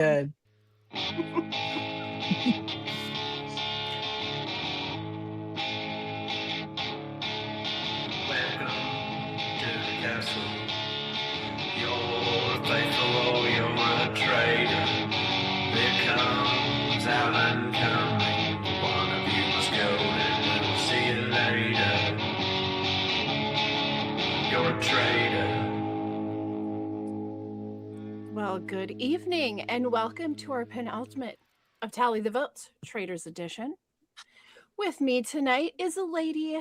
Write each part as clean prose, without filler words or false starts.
Good. Welcome to the castle. You're faithful, you're a traitor. There comes Alan coming. One of you must go, and we'll see you later. You're a traitor. Well, good evening, and welcome to our penultimate of Tally the Votes, Traitors Edition. With me tonight is a lady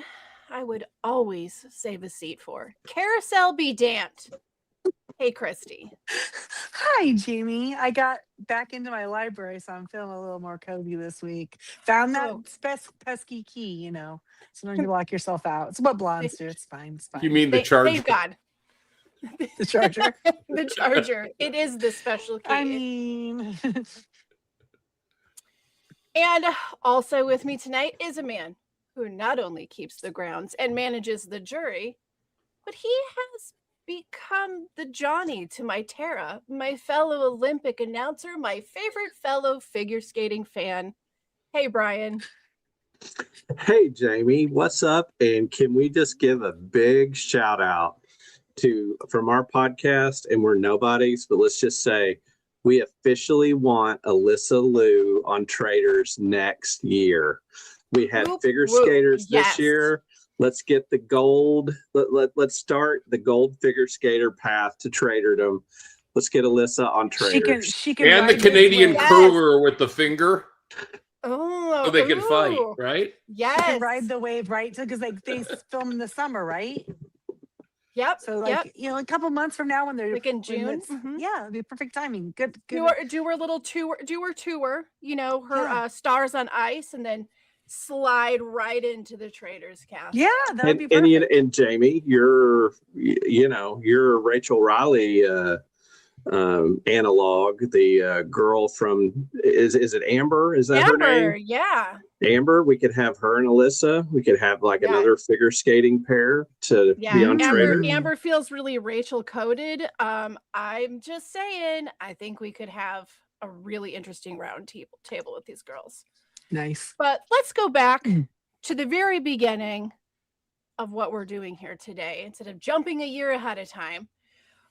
I would always save a seat for. Carousel be damned. Hey, Christy. Hi, Jamie. I got back into my library, so I'm feeling a little more cozy this week. Found that Oh. pesky key, Sometimes you lock yourself out. It's what blondes do. It's fine. It's fine. You mean the charger? Thank God. The charger? The charger. It is the special key. I mean... And also with me tonight is a man who not only keeps the grounds and manages the jury, but he has become the Johnny to my Tara, my fellow Olympic announcer, my favorite fellow figure skating fan. Hey, Brian. Hey, Jamie, what's up? And can we just give a big shout out from our podcast, and we're nobodies, but let's just say we officially want Alyssa Liu on Traitors next year. We had figure skaters this year. Let's get the gold. Let's start the gold figure skater path to Traitordom. Let's get Alyssa on Traitors. She can And the Canadian curler with the finger. Oh, so they can fight, right? Yes. She can ride the wave, right? Because they film in the summer, right? Yep. So a couple months from now when they're like in June. Yeah, it'd be perfect timing. Good. Do her little tour, her stars on ice, and then slide right into the Traitors cast. Yeah, that would be perfect. And Jamie, you're Rachel Riley analog, the girl from is it Amber? Is that Amber, her name? Yeah. Amber, we could have her and Alyssa. We could have another figure skating pair to be on Traitors. Amber feels really Rachel coded. I'm just saying, I think we could have a really interesting round table with these girls. Nice. But let's go back to the very beginning of what we're doing here today instead of jumping a year ahead of time.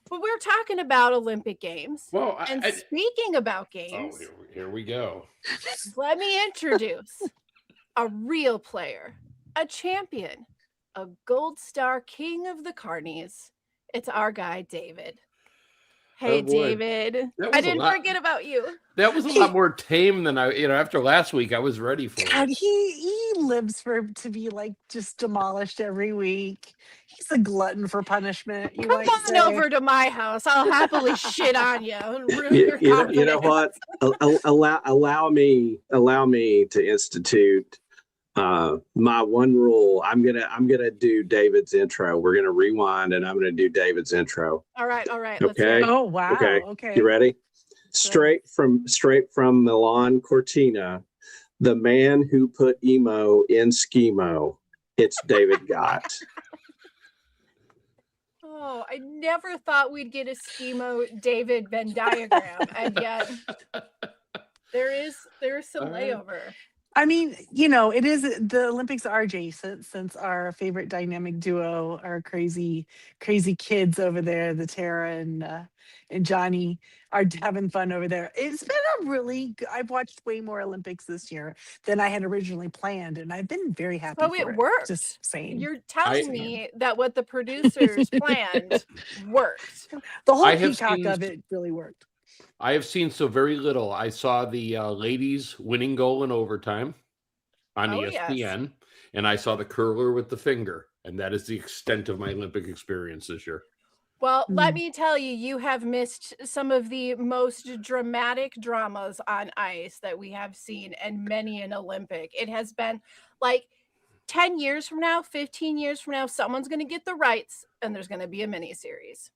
But we're talking about Olympic Games. Well, speaking about games, here we go. Let me introduce a real player, a champion, a gold star king of the carnies. It's our guy, David. Hey, David. I didn't forget about you. That was a lot more tame than after last week, I was ready for God, it. He lives to be just demolished every week. He's a glutton for punishment. Come on over to my house. I'll happily shit on you. And ruin your you know what? Allow me to institute my one rule. I'm gonna do David's intro. We're gonna rewind, and I'm gonna do David's intro. All right. Okay. Oh wow. Okay. You ready? Straight from Milan Cortina, the man who put emo in schemo. It's David Gott. Oh, I never thought we'd get a schemo David Venn diagram, and yet there is some layover. I mean, it is the Olympics are adjacent since our favorite dynamic duo are crazy kids over there, the Tara and Johnny are having fun over there. It's been I've watched way more Olympics this year than I had originally planned, and I've been very happy. So it worked. Just saying. You're telling me that what the producers planned worked. The whole peacock of it really worked. I have seen so very little. I saw the ladies winning goal in overtime on ESPN, and I saw the curler with the finger, and that is the extent of my Olympic experience this year. Well, let me tell you, you have missed some of the most dramatic dramas on ice that we have seen in many an Olympic. It has been like 10 years from now, 15 years from now, someone's going to get the rights, and there's going to be a mini-series.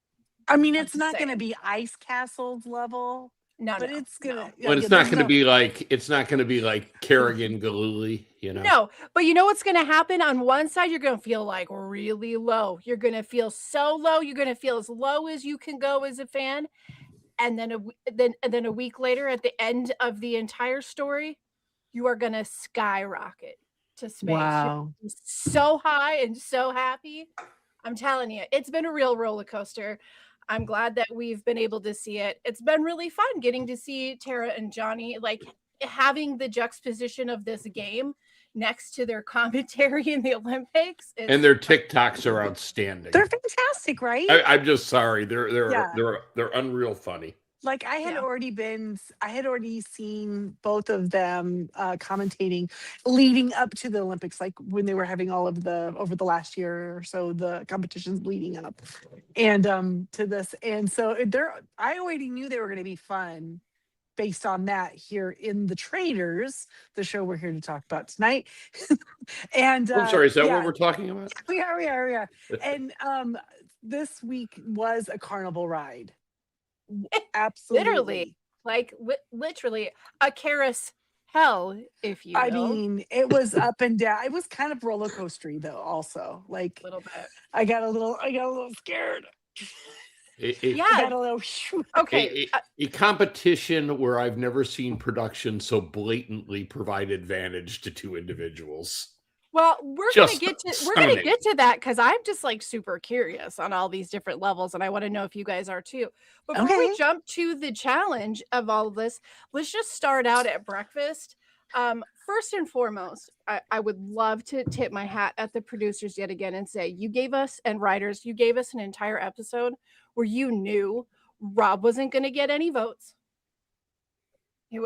I mean, it's not going to be Ice Castles level. No, but it's gonna. But it's not going to be like Kerrigan Galooly, No, but you know what's going to happen? On one side, you're going to feel like really low. You're going to feel so low. You're going to feel as low as you can go as a fan, and then a week later, at the end of the entire story, you are gonna skyrocket to space. Wow. You're so high and so happy. I'm telling you, it's been a real roller coaster. I'm glad that we've been able to see it. It's been really fun getting to see Tara and Johnny, like having the juxtaposition of this game next to their commentary in the Olympics. And their TikToks are outstanding. They're fantastic, right? I'm just sorry. They're unreal funny. Like I had already seen both of them commentating leading up to the Olympics, like when they were having all of over the last year or so, the competitions leading up and to this. And so I already knew they were going to be fun based on that here in the Traitors, the show we're here to talk about tonight. And I'm sorry, is that what we're talking about? We are. And this week was a carnival ride. Absolutely. Literally a carousel, if you will. I mean, it was up and down. It was kind of roller coastery though, also. Like a little bit. I got a little scared. I got a little okay. A competition where I've never seen production so blatantly provide advantage to two individuals. Well, we're gonna get to that because I'm just like super curious on all these different levels, and I want to know if you guys are too. Before we jump to the challenge of all of this, let's just start out at breakfast. First and foremost, I would love to tip my hat at the producers yet again and say you gave us and writers, you gave us an entire episode where you knew Rob wasn't going to get any votes.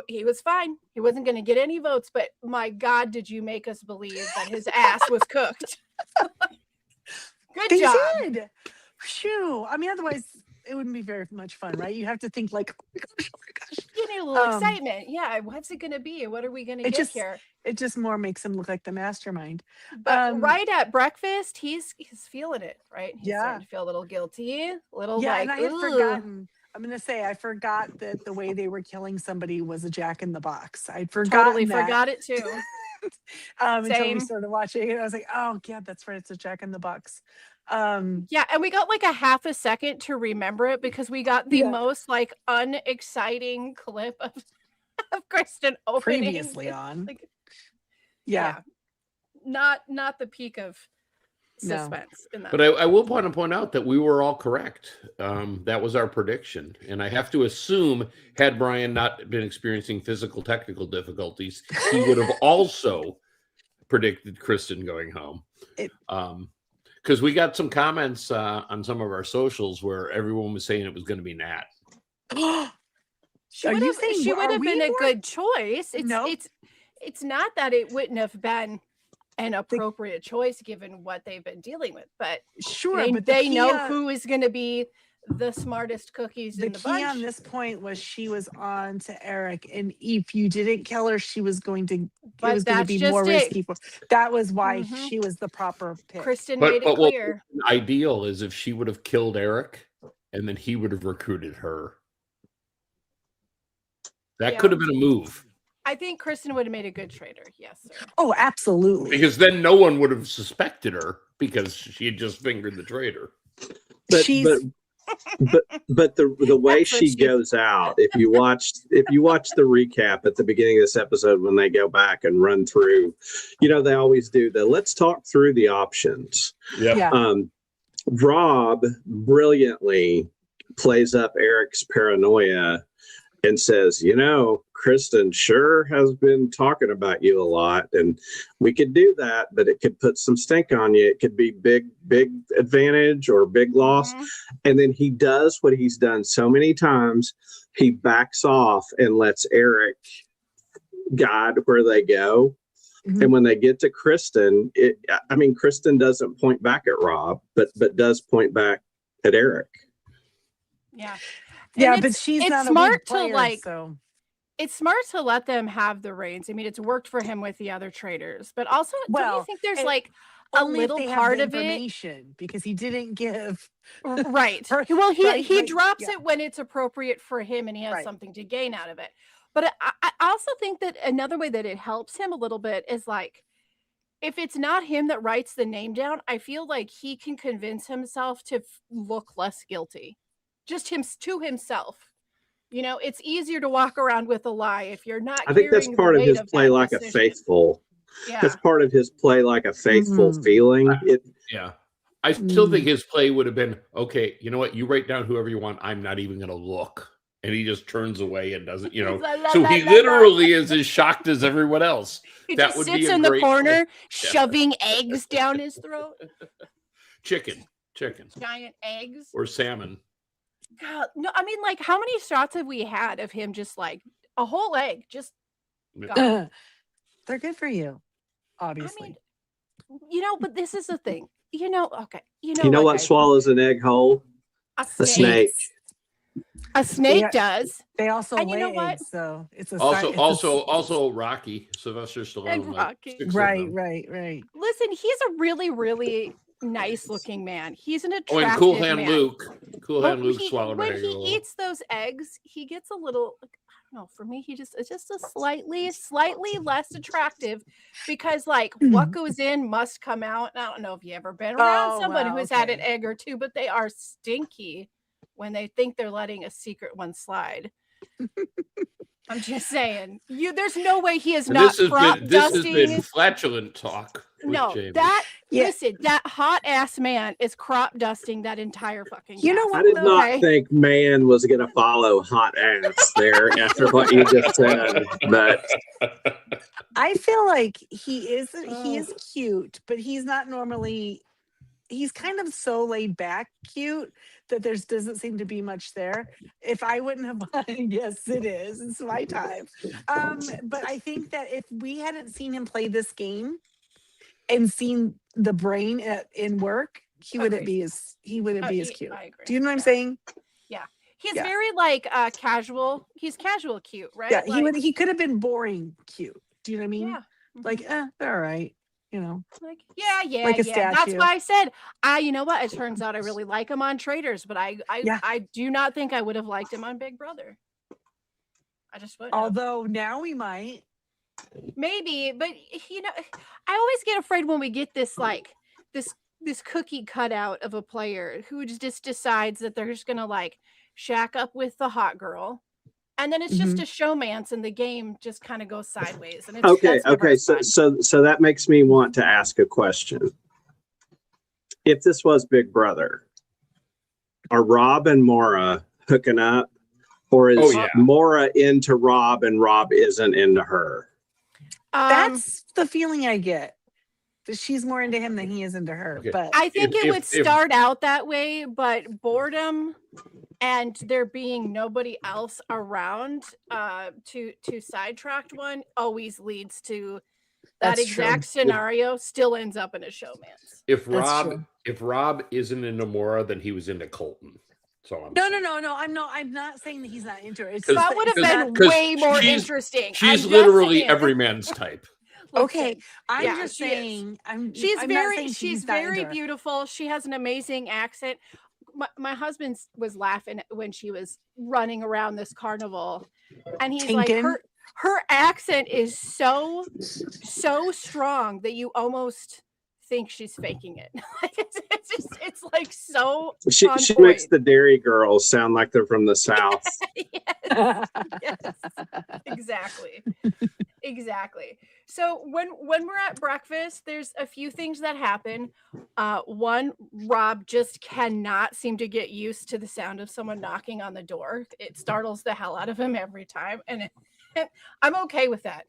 He was fine. He wasn't going to get any votes, but my God, did you make us believe that his ass was cooked? Good job. Did. Phew. I mean, otherwise it wouldn't be very much fun, right? You have to think like, oh my gosh. You need a little excitement. Yeah, what's it going to be? What are we going to get here? It just more makes him look like the mastermind. But right at breakfast, he's feeling it, right? He's starting to feel a little guilty, and I had forgotten. I'm going to say I forgot that the way they were killing somebody was a Jack in the Box. I'd totally forgot it too. Until we started watching it, I was like, oh yeah, that's right. It's a Jack in the Box. And we got like a half a second to remember it because we got the most like unexciting clip of Kristen opening previously on. Like, not the peak of suspense in that. But I will want to point out that we were all correct. That was our prediction. And I have to assume, had Brian not been experiencing physical technical difficulties, he would have also predicted Kristen going home. Because we got some comments on some of our socials where everyone was saying it was going to be Nat. She would have been a good choice. It's not that it wouldn't have been an appropriate choice given what they've been dealing with, but they know who is going to be the smartest cookies in the bunch. The key on this point was she was on to Eric, and if you didn't kill her, she was going to. It was going to be more risky. That was why she was the proper pick. Kristen made it clear. Ideal is if she would have killed Eric, and then he would have recruited her. That could have been a move. I think Kristen would have made a good traitor. Yes, sir. Oh, absolutely. Because then no one would have suspected her because she had just fingered the traitor. But the way she goes out, if you watch the recap at the beginning of this episode when they go back and run through, they always do let's talk through the options. Yeah. Rob brilliantly plays up Eric's paranoia and says, Kristen sure has been talking about you a lot, and we could do that, but it could put some stink on you. It could be big advantage or big loss. And then he does what he's done so many times. He backs off and lets Eric guide where they go. And when they get to Kristen, Kristen doesn't point back at Rob, but does point back at Eric. Yeah. Yeah, but she's not smart a weak player, to it's smart to let them have the reins. I mean, it's worked for him with the other traders, but also don't you think there's a little part of it because he didn't give right. Well, he drops it when it's appropriate for him and he has something to gain out of it. But I also think that another way that it helps him a little bit is if it's not him that writes the name down, I feel like he can convince himself to look less guilty. Just to himself. You know, it's easier to walk around with a lie if you're not. I think that's part of his play like a faithful. Yeah. That's part of his play like a faithful feeling. Yeah. I still think his play would have been, okay, you know what? You write down whoever you want. I'm not even going to look. And he just turns away and doesn't, you know. So he literally is as shocked as everyone else. He just sits in the corner, shoving eggs down his throat. Chicken. Giant eggs. Or salmon. God, no, I mean, like, how many shots have we had of him just like a whole egg? Just they're good for you, obviously. I mean, you know, but this is the thing. You know, okay. You know what swallows an egg whole? A snake. A snake does. They also and lay you know what? eggs, so it's a also Rocky, Sylvester Stallone. And Rocky. Right. Listen, he's a really, really nice looking man. He's an attractive and Cool Hand man. Cool Hand Luke swallowed when an egg. When he eats those eggs, he gets a little, I don't know, for me, it's just a slightly less attractive because like what goes in must come out. And I don't know if you ever been around somebody who's had an egg or two, but they are stinky when they think they're letting a secret one slide. I'm just saying, there's no way he is not crop dusting. This has been flatulent talk. No, Jamie. Listen, that hot ass man is crop dusting that entire fucking. You know what? I did not think man was going to follow hot ass there after what you just said, but I feel like he is cute, but he's not normally. He's kind of so laid back cute that there doesn't seem to be much there. If I wouldn't have, yes, it is. It's my time. But I think that if we hadn't seen him play this game and seen the brain in work, he wouldn't be as cute. I agree. Do you know what I'm saying? Yeah. He's very like casual. He's casual cute, right? Yeah, like, he could have been boring cute. Do you know what I mean? Yeah. Like, they're all right. You know, like yeah. Like a statue. That's why I said, you know what? It turns out I really like him on Traitors, but I do not think I would have liked him on Big Brother. I just wouldn't. Although now we might. Maybe, but you know, I always get afraid when we get this like this cookie cutout of a player who just decides that they're just gonna like shack up with the hot girl. And then it's just a showmance, and the game just kind of goes sideways. And it's So that makes me want to ask a question. If this was Big Brother, are Rob and Maura hooking up, or is Maura into Rob and Rob isn't into her? That's the feeling I get. That she's more into him than he is into her. Okay. But I think it would start out that way, but boredom and there being nobody else around to sidetrack one always leads to that exact scenario. Still ends up in a showmance. If Rob isn't into Maura, then he was into Colton. So No. I'm not saying that he's not into her. That would have been way more interesting. She's literally every man's type. Okay, I'm just saying. She's very beautiful. She has an amazing accent. My husband was laughing when she was running around this carnival, and he's like, her accent is so strong that you almost think she's faking it. it's like so. She makes the Dairy Girls sound like they're from the South. yes, exactly. So when we're at breakfast, there's a few things that happen. One, Rob just cannot seem to get used to the sound of someone knocking on the door. It startles the hell out of him every time, and I'm okay with that.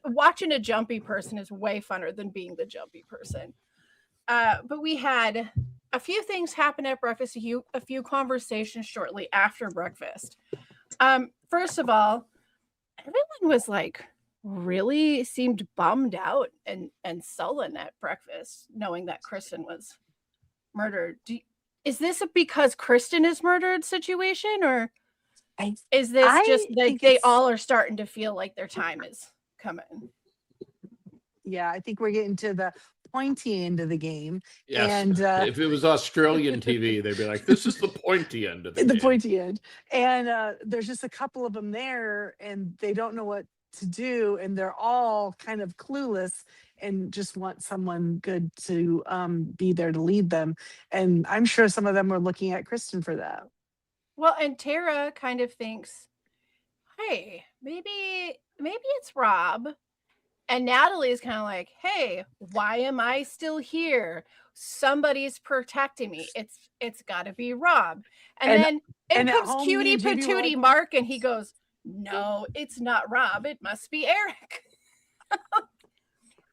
Watching a jumpy person is way funner than being the jumpy person. But we had a few things happen at breakfast, a few conversations shortly after breakfast. First of all, everyone was like really seemed bummed out and sullen at breakfast, knowing that Kristen was murdered. Is this a because Kristen is murdered situation, or is this just that they all are starting to feel like their time is coming? Yeah, I think we're getting to the pointy end of the game. Yes. And if it was Australian TV, they'd be like, this is the pointy end of the game. Pointy end. And there's just a couple of them there, and they don't know what to do, and they're all kind of clueless and just want someone good to be there to lead them. And I'm sure some of them were looking at Kristen for that. Well, and Tara kind of thinks, hey, maybe it's Rob. And Natalie is kind of like, hey, why am I still here? Somebody's protecting me. It's got to be Rob. And then in comes cutie patootie Mark, and he goes, no, it's not Rob. It must be Eric.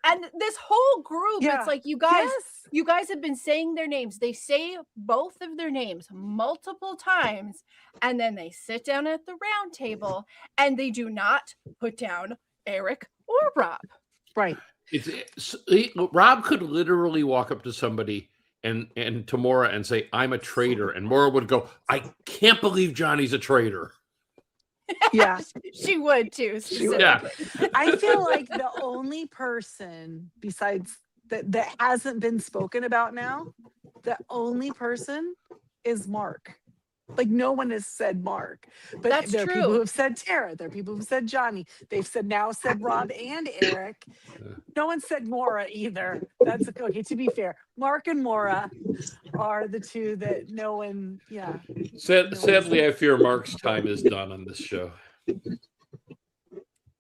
And this whole group, it's like, you guys have been saying their names. They say both of their names multiple times, and then they sit down at the round table, and they do not put down Eric or Rob. Right. Rob could literally walk up to somebody and to Maura and say, I'm a traitor. And Maura would go, I can't believe Johnny's a traitor. Yeah. She would too. Yeah. I feel like the only person besides that hasn't been spoken about now, the only person is Mark. Like, no one has said Mark, but That's there are true. people who have said Tara. There are people who have said Johnny. They've said Rob and Eric. No one said Maura either. That's okay. To be fair, Mark and Maura are the two that no one. Yeah. Sadly, I fear Mark's time is done on this show.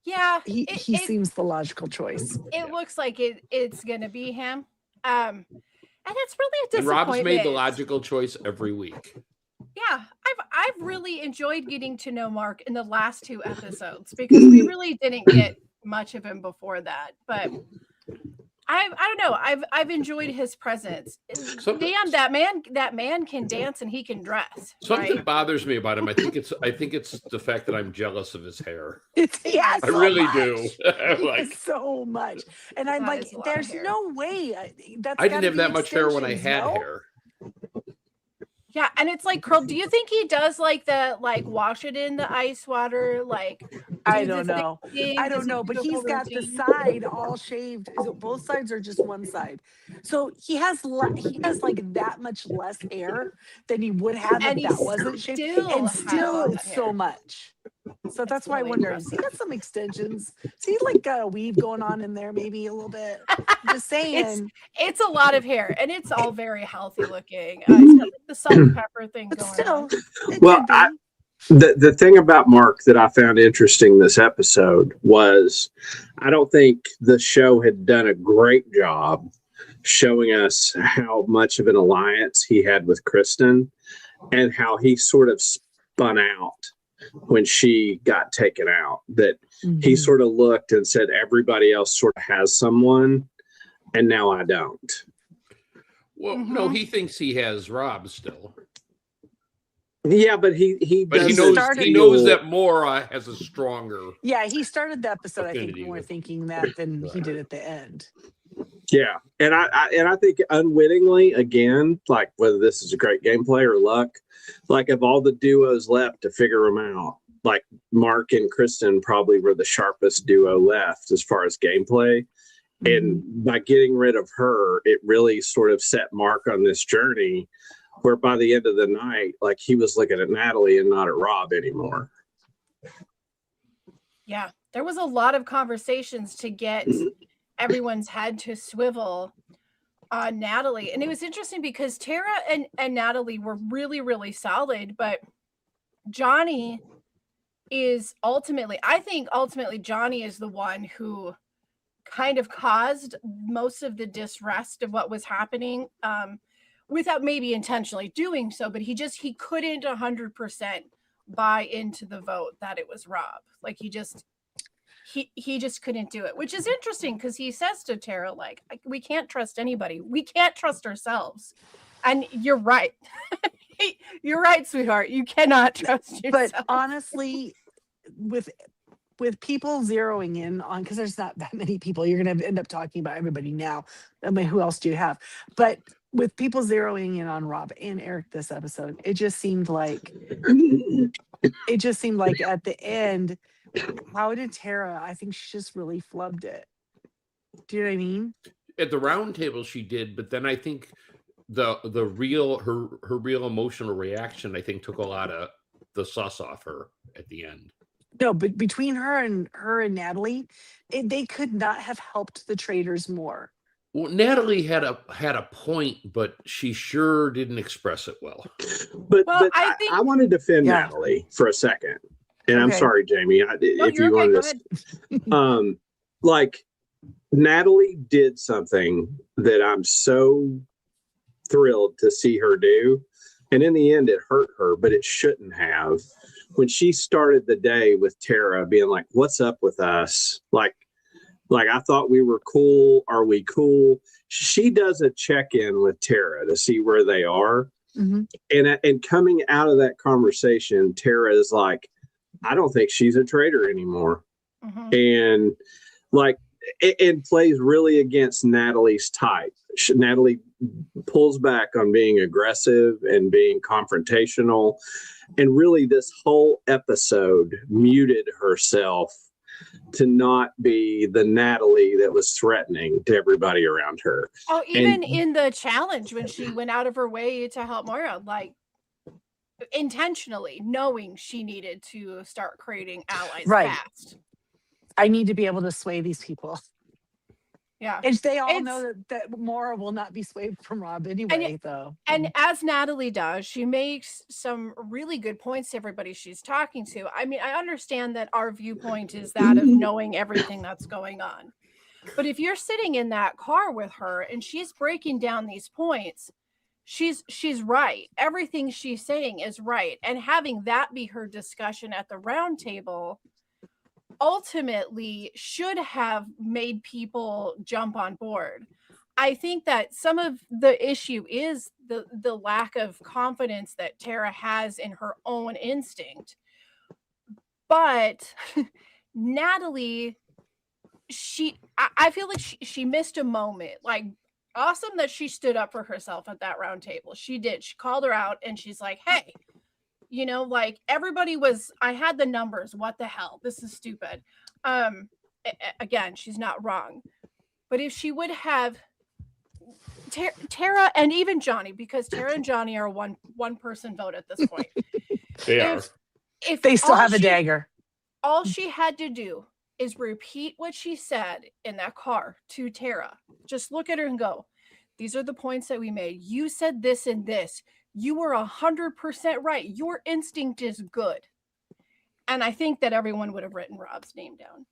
Yeah, he seems the logical choice. It looks like it's gonna be him. And it's really a disappointment. And Rob's made the logical choice every week. Yeah, I've really enjoyed getting to know Mark in the last 2 episodes because we really didn't get much of him before that. But I don't know. I've enjoyed his presence. Damn, that man can dance and he can dress. Something bothers me about him. I think it's the fact that I'm jealous of his hair. I really do. Like so much, and I'm like, there's no way I didn't have that much hair when I had hair. Yeah, and it's like curled. Do you think he does like the wash it in the ice water? I don't know. I don't know, but he's got the side all shaved. Is it both sides or just one side? So he has like that much less hair than he would have if that wasn't shaved, and still it's so much. So that's why I wonder, has he got some extensions? Is he like got a weave going on in there, maybe a little bit? Just saying. It's a lot of hair, and it's all very healthy looking. It's got the salt and pepper thing going on. Well, the thing about Mark that I found interesting this episode was I don't think the show had done a great job showing us how much of an alliance he had with Kristen and how he sort of spun out when she got taken out, that he sort of looked and said, everybody else sort of has someone and now I don't. Well, no, he thinks he has Rob still. Yeah, but he knows that Maura has a stronger. Yeah, he started the episode, I think, more thinking that than he did at the end. Yeah, and I think unwittingly, again, like whether this is a great gameplay or luck, like of all the duos left to figure them out, like Mark and Kristen probably were the sharpest duo left as far as gameplay. And by getting rid of her, it really sort of set Mark on this journey where by the end of the night, like he was looking at Natalie and not at Rob anymore. Yeah, there was a lot of conversations to get everyone's head to swivel on Natalie. And it was interesting because Tara and Natalie were really, really solid, but Johnny is ultimately Johnny is the one who kind of caused most of the disrest of what was happening, without maybe intentionally doing so, but he couldn't 100% buy into the vote that it was Rob. Like he just couldn't do it, which is interesting because he says to Tara, like, we can't trust anybody. We can't trust ourselves. And you're right. You're right, sweetheart. You cannot trust yourself. But honestly, with people zeroing in on, because there's not that many people, you're going to end up talking about everybody now. I mean, who else do you have? But with people zeroing in on Rob and Eric this episode, it just seemed like at the end, how did Tara? I think she just really flubbed it. Do you know what I mean? At the round table, she did, but then I think her real emotional reaction, I think, took a lot of the sauce off her at the end. No, but between her and Natalie, they could not have helped the Traitors more. Well, Natalie had a point, but she sure didn't express it well. But I want to defend Natalie for a second, and I'm sorry, Jamie, if you wanted to. Like, Natalie did something that I'm so thrilled to see her do, and in the end, it hurt her, but it shouldn't have. When she started the day with Tara being like, "What's up with us?" Like, I thought we were cool. Are we cool? She does a check-in with Tara to see where they are. Mm-hmm. And coming out of that conversation, Tara is like, I don't think she's a traitor anymore. Mm-hmm. And like, it plays really against Natalie's type. Natalie pulls back on being aggressive and being confrontational. And really, this whole episode muted herself to not be the Natalie that was threatening to everybody around her. Oh, even in the challenge when she went out of her way to help Moira, like intentionally knowing she needed to start creating allies fast. I need to be able to sway these people. Yeah. And they all know that Moira will not be swayed from Rob anyway, though. And as Natalie does, she makes some really good points to everybody she's talking to. I mean, I understand that our viewpoint is that of knowing everything that's going on. But if you're sitting in that car with her and she's breaking down these points, she's right. Everything she's saying is right. And having that be her discussion at the round table ultimately should have made people jump on board. I think that some of the issue is the lack of confidence that Tara has in her own instinct. But Natalie, I feel like she missed a moment. Like, awesome that she stood up for herself at that round table. She did. She called her out and she's like, hey, you know, like, everybody was, I had the numbers. What the hell? This is stupid. Again, she's not wrong. But if she would have Tara and even Johnny, because Tara and Johnny are one person vote at this point. If they still have a dagger. All she had to do is repeat what she said in that car to Tara. Just look at her and go, these are the points that we made. You said this and this. You were 100% right. Your instinct is good. And I think that everyone would have written Rob's name down.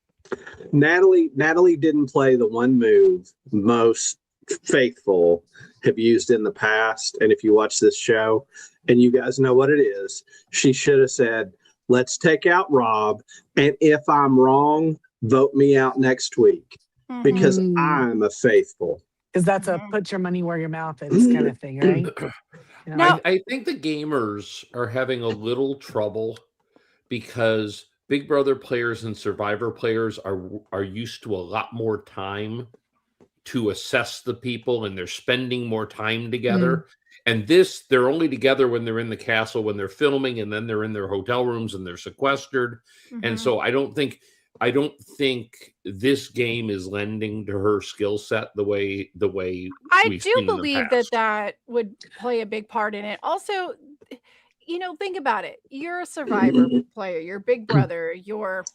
Natalie didn't play the one move most faithful have used in the past. And if you watch this show and you guys know what it is, she should have said, let's take out Rob. And if I'm wrong, vote me out next week because I'm a faithful. Because that's a put your money where your mouth is kind of thing, right? You know? I think the gamers are having a little trouble because Big Brother players and Survivor players are used to a lot more time to assess the people, and they're spending more time together. And this, they're only together when they're in the castle, when they're filming, and then they're in their hotel rooms and they're sequestered. And so I don't think this game is lending to her skill set the way I do believe that would play a big part in it. Also, you know, think about it. You're a Survivor player, you're Big Brother, you're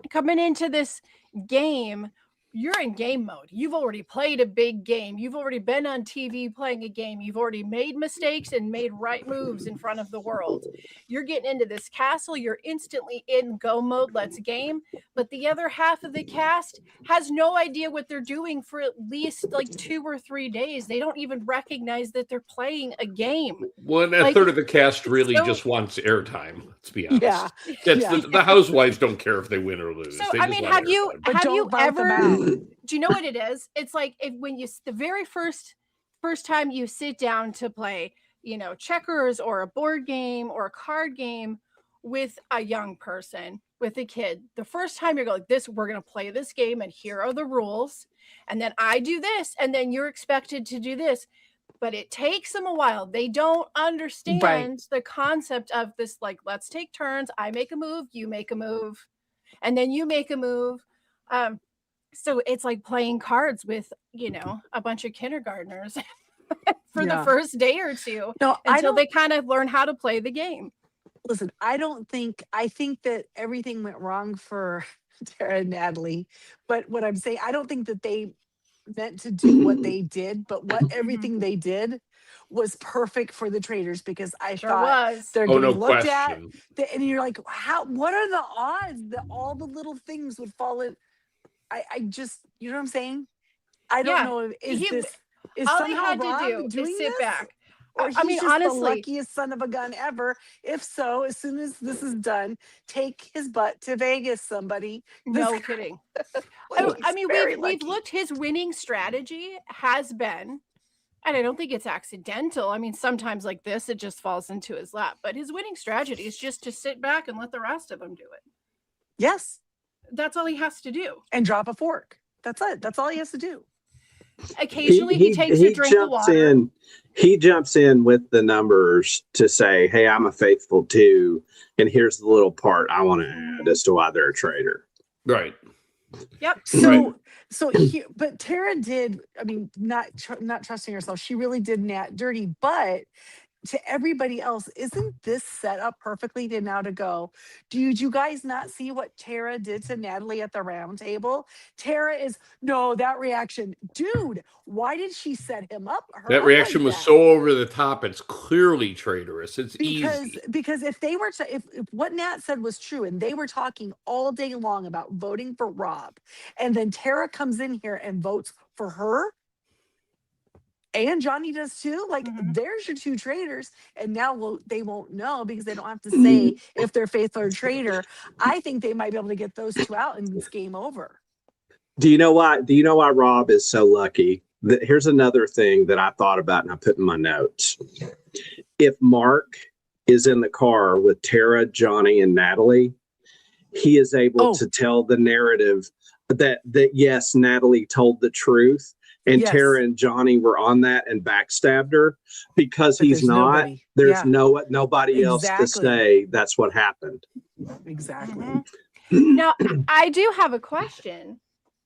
coming into this game. You're in game mode. You've already played a big game. You've already been on TV playing a game. You've already made mistakes and made right moves in front of the world. You're getting into this castle. You're instantly in go mode. Let's game. But the other half of the cast has no idea what they're doing for at least like 2 or 3 days. They don't even recognize that they're playing a game. Well, and a third of the cast really just wants airtime. Let's be honest. The housewives don't care if they win or lose. So, I mean, have you ever? Do you know what it is? It's like the very first time you sit down to play, you know, checkers or a board game or a card game with a young person, with a kid. The first time you're going, we're going to play this game and here are the rules. And then I do this and then you're expected to do this. But it takes them a while. They don't understand the concept of this, like, let's take turns. I make a move, you make a move, and then you make a move. So it's like playing cards with, you know, a bunch of kindergartners for the first day or two until they kind of learn how to play the game. Listen, I think that everything went wrong for Tara and Natalie. But what I'm saying, I don't think that they meant to do what they did, but what everything they did was perfect for the Traitors, because I thought they're Oh, getting no looked at, question. and you're like, what are the odds that all the little things would fall in? I just, you know what I'm saying? I don't know. Is all he somehow had to Rob do doing is sit this? back. Or I he's mean, just the honestly, luckiest son of a gun ever. If so, as soon as this is done, take his butt to Vegas, somebody. No kidding. I mean, we've looked, his winning strategy has been, and I don't think it's accidental. I mean, sometimes like this, it just falls into his lap. But his winning strategy is just to sit back and let the rest of them do it. Yes. That's all he has to do. And drop a fork. That's it. That's all he has to do. Occasionally he takes a drink of water. He jumps in with the numbers to say, hey, I'm a faithful too. And here's the little part I want to add as to why they're a traitor. Right. Yep. But Tara did, I mean, not trusting herself. She really did Nat dirty, but to everybody else, isn't this set up perfectly to now to go, did you guys not see what Tara did to Natalie at the round table? Tara is, no, that reaction, dude, why did she set him up? That reaction was so over the top. It's clearly traitorous. It's easy. Because if they were to, if what Nat said was true and they were talking all day long about voting for Rob, and then Tara comes in here and votes for her, and Johnny does too. Like, there's your two traitors, and now they won't know because they don't have to say if they're faithful or traitor. I think they might be able to get those two out, and it's game over. Do you know why? Do you know why Rob is so lucky? Here's another thing that I thought about and I put in my notes. If Mark is in the car with Tara, Johnny, and Natalie, he is able to tell the narrative that yes, Natalie told the truth. And Tara and Johnny were on that and backstabbed her, because he's not. There's nobody else to say that's what happened. Exactly. Now, I do have a question.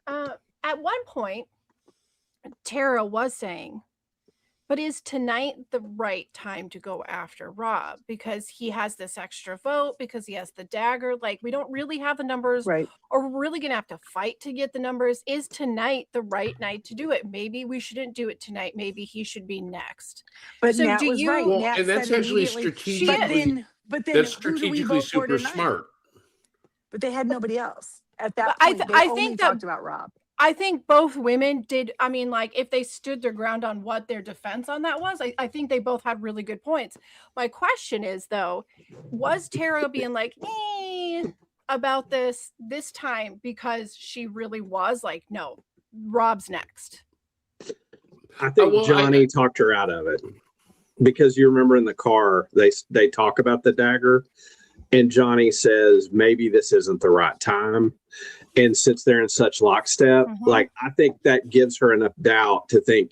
At one point, Tara was saying, but is tonight the right time to go after Rob? Because he has this extra vote, because he has the dagger. Like, we don't really have the numbers, or we're really going to have to fight to get the numbers. Is tonight the right night to do it? Maybe we shouldn't do it tonight. Maybe he should be next. But so Nat was right. Well, Nat and that's actually strategically, but then that's strategically super smart. But they had nobody else at that point. I think they talked about Rob. I think both women did. I mean, like, if they stood their ground on what their defense on that was, I think they both had really good points. My question is, though, was Tara being like, about this time because she really was like, no, Rob's next? I think Johnny talked her out of it, because you remember in the car, they talk about the dagger, and Johnny says, maybe this isn't the right time. And since they're in such lockstep, like, I think that gives her enough doubt to think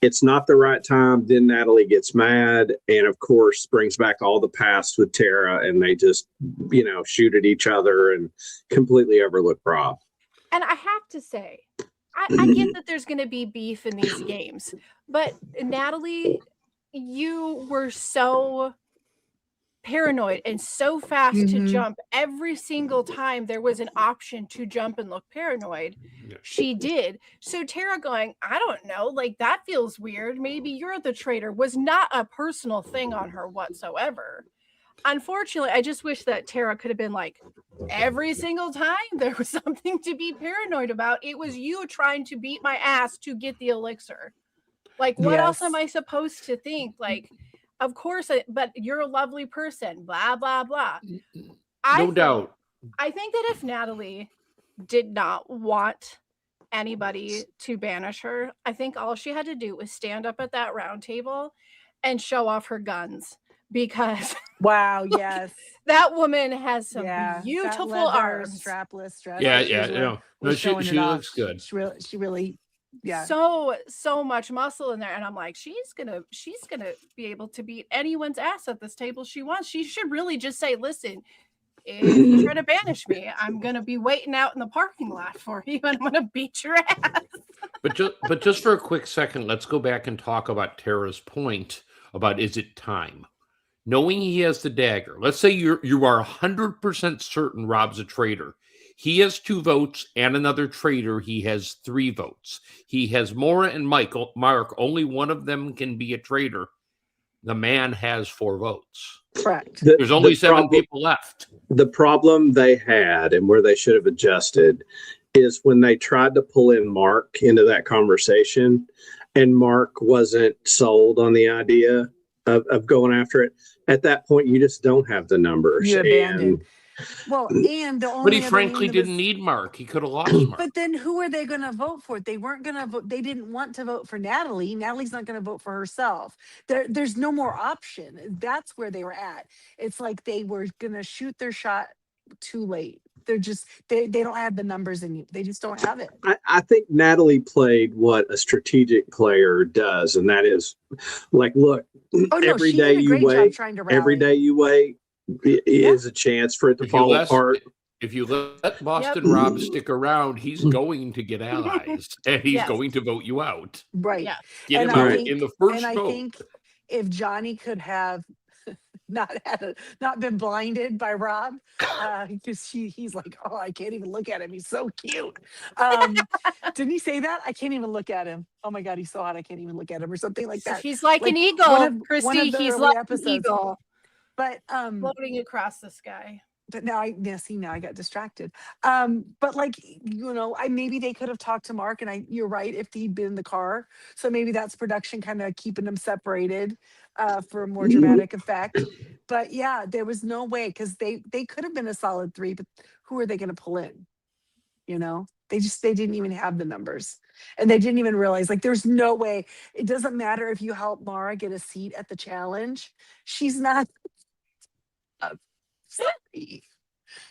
it's not the right time. Then Natalie gets mad and, of course, brings back all the past with Tara, and they just, shoot at each other and completely overlook Rob. And I have to say, I get that there's going to be beef in these games, but Natalie, you were so paranoid and so fast to jump every single time there was an option to jump and look paranoid. She did. So Tara going, I don't know, like, that feels weird, maybe you're the traitor, was not a personal thing on her whatsoever. Unfortunately, I just wish that Tara could have been like, every single time there was something to be paranoid about, it was you trying to beat my ass to get the elixir. Like, what else am I supposed to think? Like, of course, but you're a lovely person, blah, blah, blah. No doubt. I think that if Natalie did not want anybody to banish her, I think all she had to do was stand up at that round table and show off her guns, because wow, yes, that woman has some beautiful arms. Strapless dress. No, she looks good. She really so much muscle in there, and I'm like, she's gonna be able to beat anyone's ass at this table she wants. She should really just say, listen, if you try to banish me, I'm gonna be waiting out in the parking lot for you, and I'm gonna beat your ass. But just for a quick second, let's go back and talk about Tara's point about, is it time? Knowing he has the dagger, let's say you are 100% certain Rob's a traitor. He has 2 votes, and another traitor. He has 3 votes. He has Maura and Mark. Only one of them can be a traitor. The man has 4 votes. Correct. There's only 7 people left. The problem they had, and where they should have adjusted, is when they tried to pull in Mark into that conversation, and Mark wasn't sold on the idea of going after it. At that point, you just don't have the numbers. You abandoned. Well, and the only but he frankly didn't need Mark. He could have lost Mark. But then who are they going to vote for? They weren't going to vote. They didn't want to vote for Natalie. Natalie's not going to vote for herself. There's no more option. That's where they were at. It's like they were going to shoot their shot too late. They're just, they don't have the numbers in you. They just don't have it. I think Natalie played what a strategic player does. And that is like, look, every day you wait, is a chance for it to fall apart. If you let Boston Rob stick around, he's going to get allies, and he's going to vote you out. Right. Yeah. Get him out in the first vote. I think if Johnny could have not been blinded by Rob, because he's like, oh, I can't even look at him. He's so cute. Didn't he say that? I can't even look at him. Oh my God, he's so hot. I can't even look at him, or something like that. He's like an eagle, Christy. He's like an eagle. But floating across the sky. But now I got distracted. But like, maybe they could have talked to Mark, and you're right, if he'd been in the car. So maybe that's production kind of keeping them separated for a more dramatic effect. But yeah, there was no way, because they could have been a solid 3, but who are they going to pull in? They didn't even have the numbers, and they didn't even realize, like, there's no way. It doesn't matter if you help Mara get a seat at the challenge. She's not. Sorry.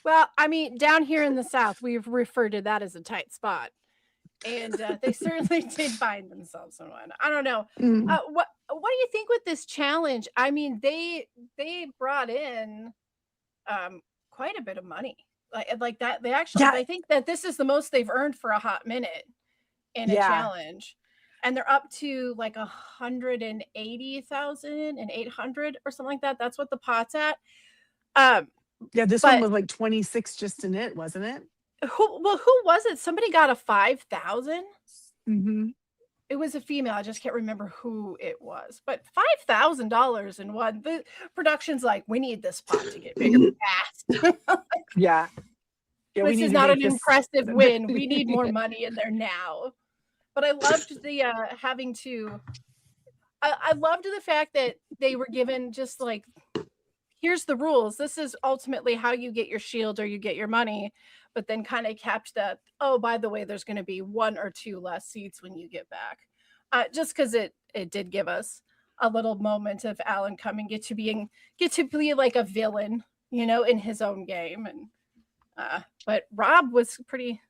Well, I mean, down here in the South, we've referred to that as a tight spot, and they certainly did find themselves in one. I don't know. What do you think with this challenge? I mean, they brought in quite a bit of money, like that. They actually, I think that this is the most they've earned for a hot minute in a challenge, and they're up to like 180,800 or something like that. That's what the pot's at. This one was like 26 just in it, wasn't it? Who was it? Somebody got a 5,000. Mm-hmm. It was a female. I just can't remember who it was, but $5,000 in one. The production's like, we need this pot to get bigger fast. Yeah, this is not an impressive win. We need more money in there now. But I loved the having to. I loved the fact that they were given just like, here's the rules. This is ultimately how you get your shield or you get your money, but then kind of kept that, oh, by the way, there's going to be 1 or 2 less seats when you get back. Just because it did give us a little moment of Alan coming, get to be like a villain, in his own game. And but Rob was pretty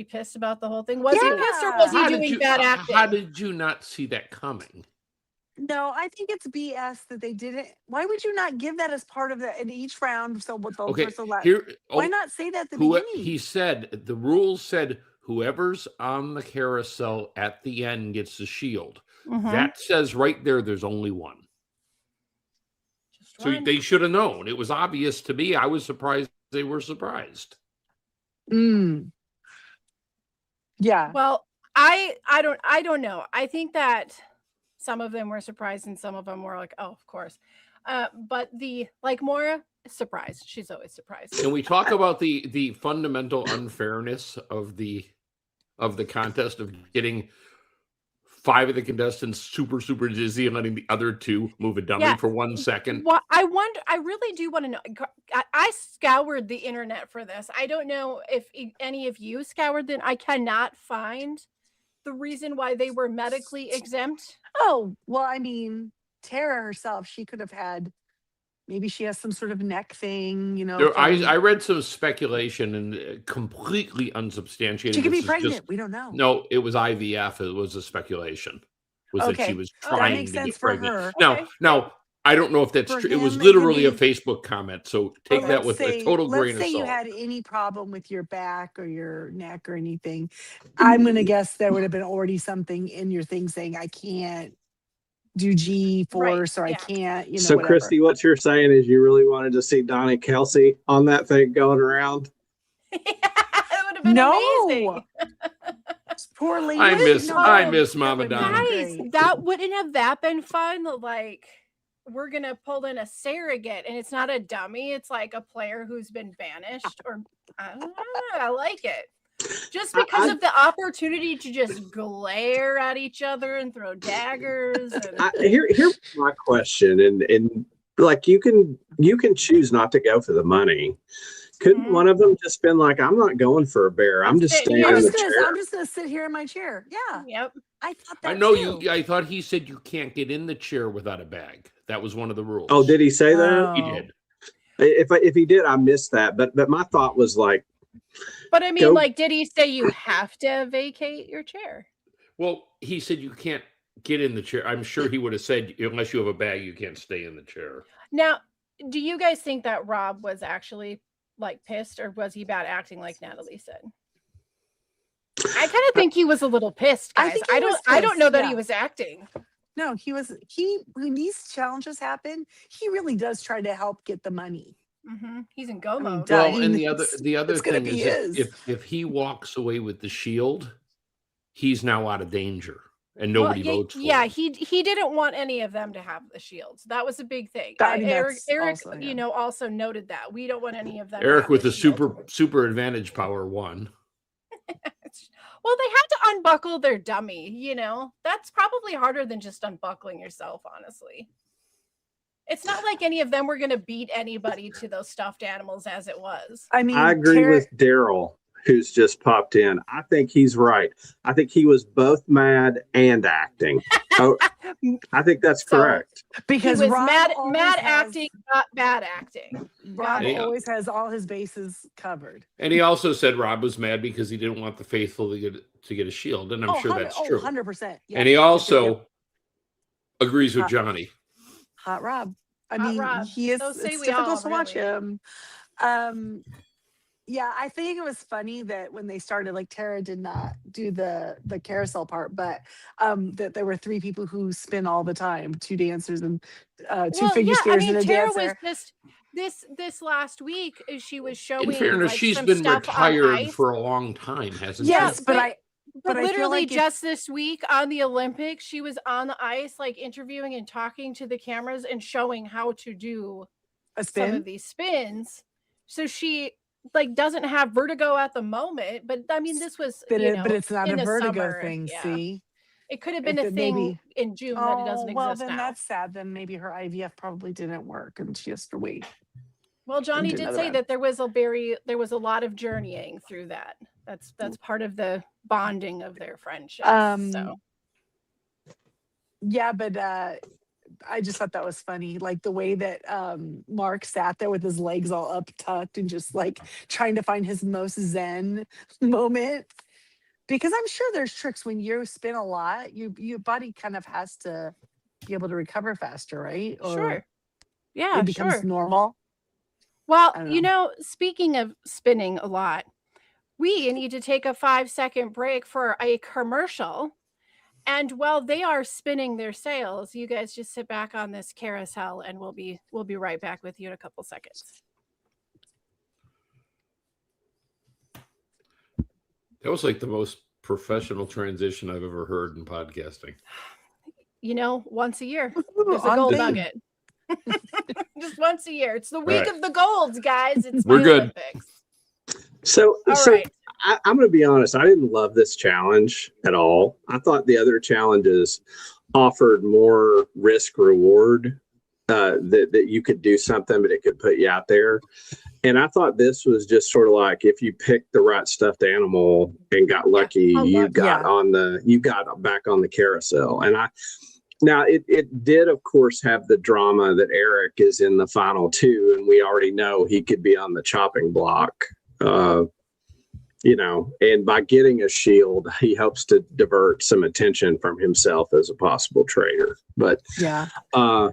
pissed about the whole thing. Was he pissed, or was he doing bad acting? How did you not see that coming? No, I think it's BS that they didn't. Why would you not give that as part of in each round? So with the why not say that at the beginning? He said the rules said whoever's on the carousel at the end gets the shield. Mm-hmm. That says right there's only one. So they should have known. It was obvious to me. I was surprised they were surprised. Yeah. Well, I don't know. I think that some of them were surprised and some of them were like, oh, of course. But Maura, surprised. She's always surprised. And we talk about the fundamental unfairness of the contest, of getting 5 of the contestants super dizzy and letting the other 2 move a dummy for 1 second. Well, I really do want to know. I scoured the internet for this. I don't know if any of you scoured it. I cannot find the reason why they were medically exempt. Oh, well, I mean, Tara herself, she could have had, maybe she has some sort of neck thing, I read some speculation and completely unsubstantiated. She could be pregnant. We don't know. No, it was IVF. It was a speculation. That she was trying to get pregnant. Now, I don't know if that's true. It was literally a Facebook comment, so take that with a total grain of salt. Let's say you had any problem with your back or your neck or anything. I'm going to guess there would have been already something in your thing saying, I can't do G-force or I can't, So, whatever. Christy, what you're saying is you really wanted to see Donnie Kelsey on that thing going around? It would have been amazing. Poor lady. I miss Mama Donna. Guys, that wouldn't have that been fun? Like, we're gonna pull in a surrogate, and it's not a dummy. It's like a player who's been banished, or I don't know. I like it. Just because of the opportunity to just glare at each other and throw daggers. And... Here's my question, and like you can choose not to go for the money. Couldn't one of them just been like, I'm not going for a bear. I'm just staying in the chair. I'm just gonna sit here in my chair. Yeah. Yep. I thought that. I know you. I thought he said you can't get in the chair without a bag. That was one of the rules. Oh, did he say that? He did. If he did, I missed that. But my thought was like. But I mean, like, did he say you have to vacate your chair? Well, he said you can't get in the chair. I'm sure he would have said, unless you have a bag, you can't stay in the chair. Now, do you guys think that Rob was actually like pissed, or was he bad acting like Natalie said? I kind of think he was a little pissed, guys. I don't know that he was acting. No, when these challenges happen, he really does try to help get the money. Mm-hmm. He's in go mode. Well, and the other thing is if he walks away with the shield, he's now out of danger, and nobody votes for him. Yeah, he didn't want any of them to have the shields. That was a big thing. Eric, also, also noted that we don't want any of them. Eric with the super advantage power won. Well, they had to unbuckle their dummy. That's probably harder than just unbuckling yourself, honestly. It's not like any of them were going to beat anybody to those stuffed animals as it was. I mean, I agree with Daryl, who's just popped in. I think he's right. I think he was both mad and acting. I think that's correct. Because he was Rob mad acting, not bad acting. Rob always has all his bases covered. And he also said Rob was mad because he didn't want the faithful to get a shield, and I'm sure that's true. 100%. Yeah. And he also agrees with Johnny. Hot Rob. Rob. He is. It's difficult to watch him. Yeah, I think it was funny that when they started, like Tara did not do the carousel part, but that there were 3 people who spin all the time, 2 dancers and 2 figure skaters and a Tara dancer. Was this last week, she was showing. In fairness, she's been retired for a long time, hasn't she? Yes, but literally just this week on the Olympics, she was on the ice, like interviewing and talking to the cameras and showing how to do some of these spins. So she doesn't have vertigo at the moment, but I mean, this was, but it's not a vertigo thing. Yeah. See, it could have been a thing in June that it doesn't exist then now. That's sad. Then maybe her IVF probably didn't work and she has to wait. Well, Johnny did say that there was a lot of journeying through that. That's part of the bonding of their friendship. Yeah, but I just thought that was funny, like the way that Mark sat there with his legs all up tucked and just like trying to find his most zen moment. Because I'm sure there's tricks when you spin a lot, your body kind of has to be able to recover faster, right? Or sure. Yeah, it becomes normal. Well, speaking of spinning a lot, we need to take a 5-second break for a commercial. And while they are spinning their sails, you guys just sit back on this carousel and we'll be right back with you in a couple seconds. That was like the most professional transition I've ever heard in podcasting. Once a year. There's a gold nugget. Just once a year. It's the week of the golds, guys. We're good. Olympics. So I'm going to be honest. I didn't love this challenge at all. I thought the other challenges offered more risk reward, that you could do something, but it could put you out there. And I thought this was just sort of like, if you picked the right stuffed animal and got lucky, you got back on the carousel. And now it did, of course, have the drama that Eric is in the final 2, and we already know he could be on the chopping block. And by getting a shield, he helps to divert some attention from himself as a possible traitor. But I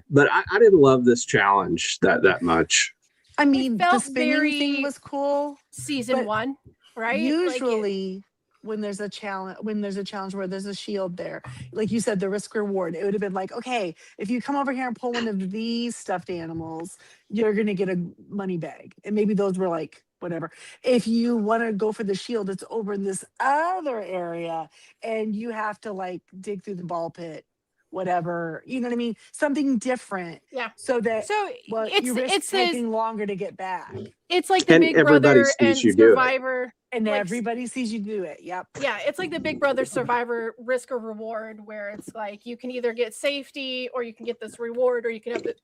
didn't love this challenge that much. I mean, the spinning thing was cool. Season 1, right? Usually, when there's a challenge where there's a shield there, like you said, the risk reward, it would have been like, okay, if you come over here and pull one of these stuffed animals, you're gonna get a money bag, and maybe those were like whatever. If you want to go for the shield, it's over in this other area, and you have to like dig through the ball pit, whatever. You know what I mean? Something different. Yeah. So that So you risk taking longer to get back. It's like the And Big everybody Brother and sees you do it. Survivor. And like, everybody sees you do it. Yep. Yeah, it's like the Big Brother Survivor risk or reward, where it's like you can either get safety or you can get this reward, or you can have the